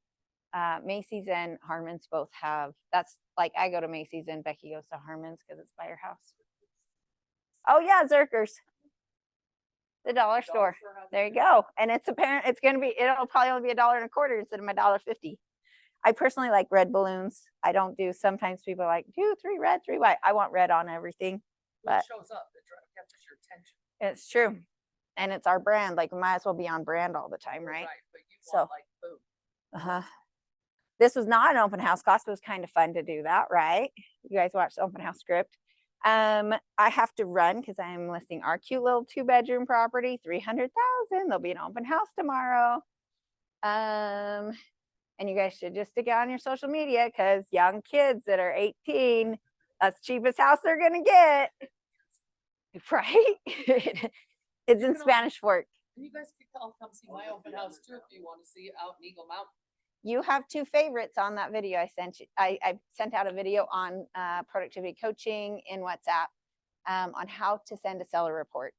Macy's and Harmon's both have, that's like, I go to Macy's and Becky goes to Harmon's because it's by her house. Oh yeah, Zerkers. The dollar store. There you go. And it's apparent it's gonna be, it'll probably only be $1.25 instead of my $1.50. I personally like red balloons. I don't do, sometimes people are like, do 3 red, 3 white. I want red on everything. What But shows up, it captures your attention. it's true. And it's our brand. Like, we might as well be on brand all the time, right? But you So- want like boom. Uh-huh. This was not an open house class, but it was kind of fun to do that, right? You guys watched the open house script. I have to run because I'm listing our cute little 2-bedroom property, 300,000. There'll be an open house tomorrow. And you guys should just stick it on your social media because young kids that are 18, that's the cheapest house they're gonna get. Right? It's in Spanish Fork. And you guys can come see my open house too if you want to see it out in Eagle Mountain. You have 2 favorites on that video I sent you. I sent out a video on productivity coaching in WhatsApp on how to send a seller report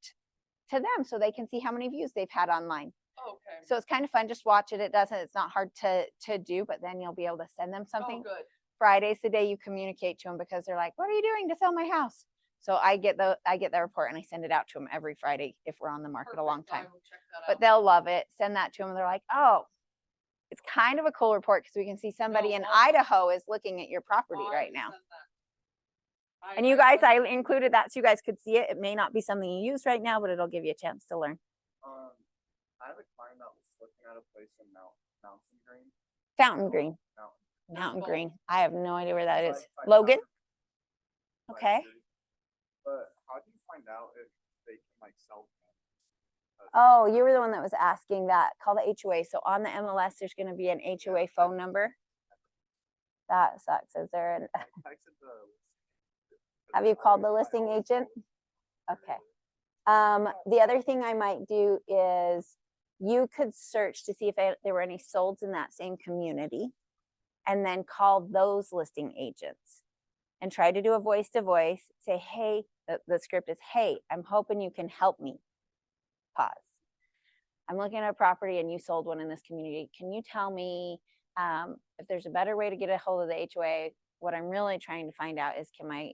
to them so they can see how many views they've had online. Okay. So it's kind of fun. Just watch it. It's not hard to do, but then you'll be able to send them something. Oh, good. Friday's the day you communicate to them because they're like, what are you doing to sell my house? So I get the report and I send it out to them every Friday if we're on the market a long Perfect. I time. will check that But out. they'll love it. Send that to them. And they're like, oh, it's kind of a cool report because we can see somebody No, in awesome. Idaho is looking at your property I right will now. send that. And you guys, I included that so you guys could see it. It may not be something you use right now, but it'll give you a chance to learn. I have a client that was looking at a place in Mountain Green. Fountain Green, Mountain. Mountain called? Green. I have no idea where that is. Like, Logan? like Okay. city. But how do you find out if they can like sell? Oh, you were the one that was asking that. Call the HOA. So on the MLS, there's going to be an HOA phone number. That sucks. Is there an, I texted the. have you called the listing agent? Okay. The other thing I might do is you could search to see if there were any solds in that same community and then call those listing agents and try to do a voice to voice. Say, hey, the script is, hey, I'm hoping you can help me. Pause. I'm looking at a property and you sold one in this community. Can you tell me if there's a better way to get a hold of the HOA? What I'm really trying to find out is can my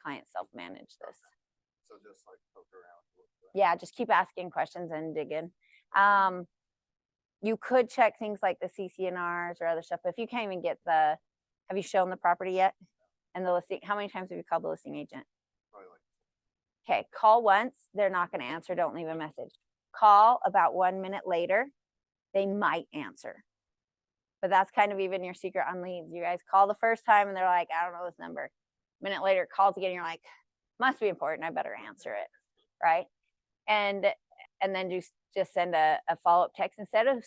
client self-manage this? So just like poke around. a little bit. Yeah, just keep asking questions and dig in. You could check things like the CCNRs or other stuff, but if you can't even get have you shown the property yet? And the listing, how many times have you called the listing agent? Probably like. Okay, call once, they're not gonna answer, don't leave a message. Call about 1 minute later, they might answer. But that's kind of even your secret on leads. You guys call the first time and they're like, I don't know this number. A minute later, calls again, you're like, must be important, I better answer it, right? And then just send a follow-up text instead of a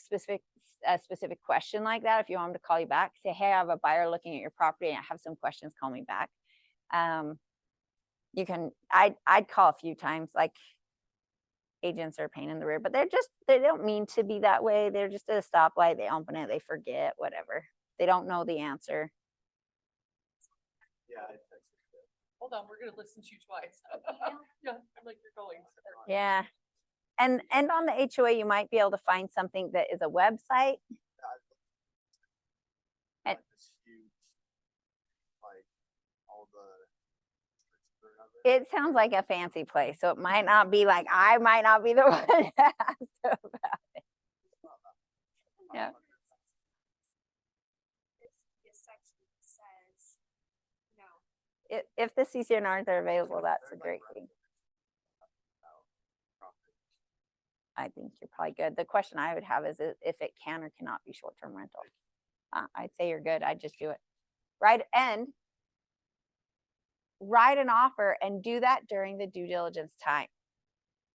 specific question like that. If you want them to call you back, say, hey, I have a buyer looking at your property and I have some questions, call me back. You can, I'd call a few times, like agents are a pain in the rear, but they don't mean to be that way. They're just at a stoplight, they open it, they forget, whatever. They don't know the answer. Yeah, I texted it. Hold on, we're gonna listen to you twice. Yeah, I'm like, you're going. Yeah. And on the HOA, you might be able to find something that is a website. And- Like this huge, like all the. It sounds like a fancy place, so it might not be like, I might not be the one to ask about it. Yeah. This section says, no, If the CCNRs are available, that's a great thing. I think you're probably good. The question I would have is if it can or cannot be short-term rental. I'd say you're good. I'd just do it. Write an offer and do that during the due diligence time.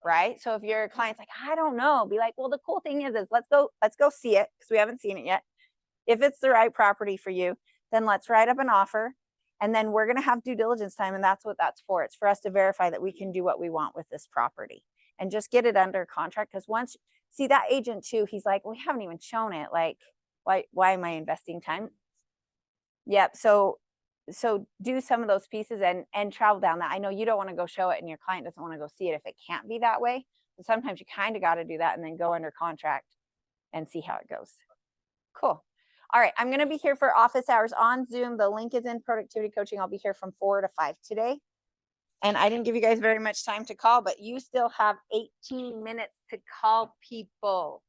Right? So if your client's like, I don't know, be like, well, the cool thing is let's go see it because we haven't seen it yet. If it's the right property for you, then let's write up an offer. And then we're gonna have due diligence time, and that's what that's for. It's for us to verify that we can do what we want with this property and just get it under contract. Because once, see that agent too, he's like, we haven't even shown it. Like, why am I investing time? Yep. So do some of those pieces and travel down that. I know you don't want to go show it and your client doesn't want to go see it if it can't be that way. But sometimes you kind of got to do that and then go under contract and see how it goes. Cool. All right. I'm going to be here for office hours on Zoom. The link is in productivity coaching. I'll be here from 4 to 5 today. And I didn't give you guys very much time to call, but you still have 18 minutes to call people.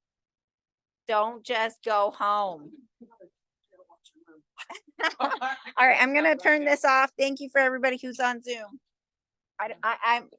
Don't just go home. All right, I'm gonna turn this off. Thank you for everybody who's on Zoom. I'm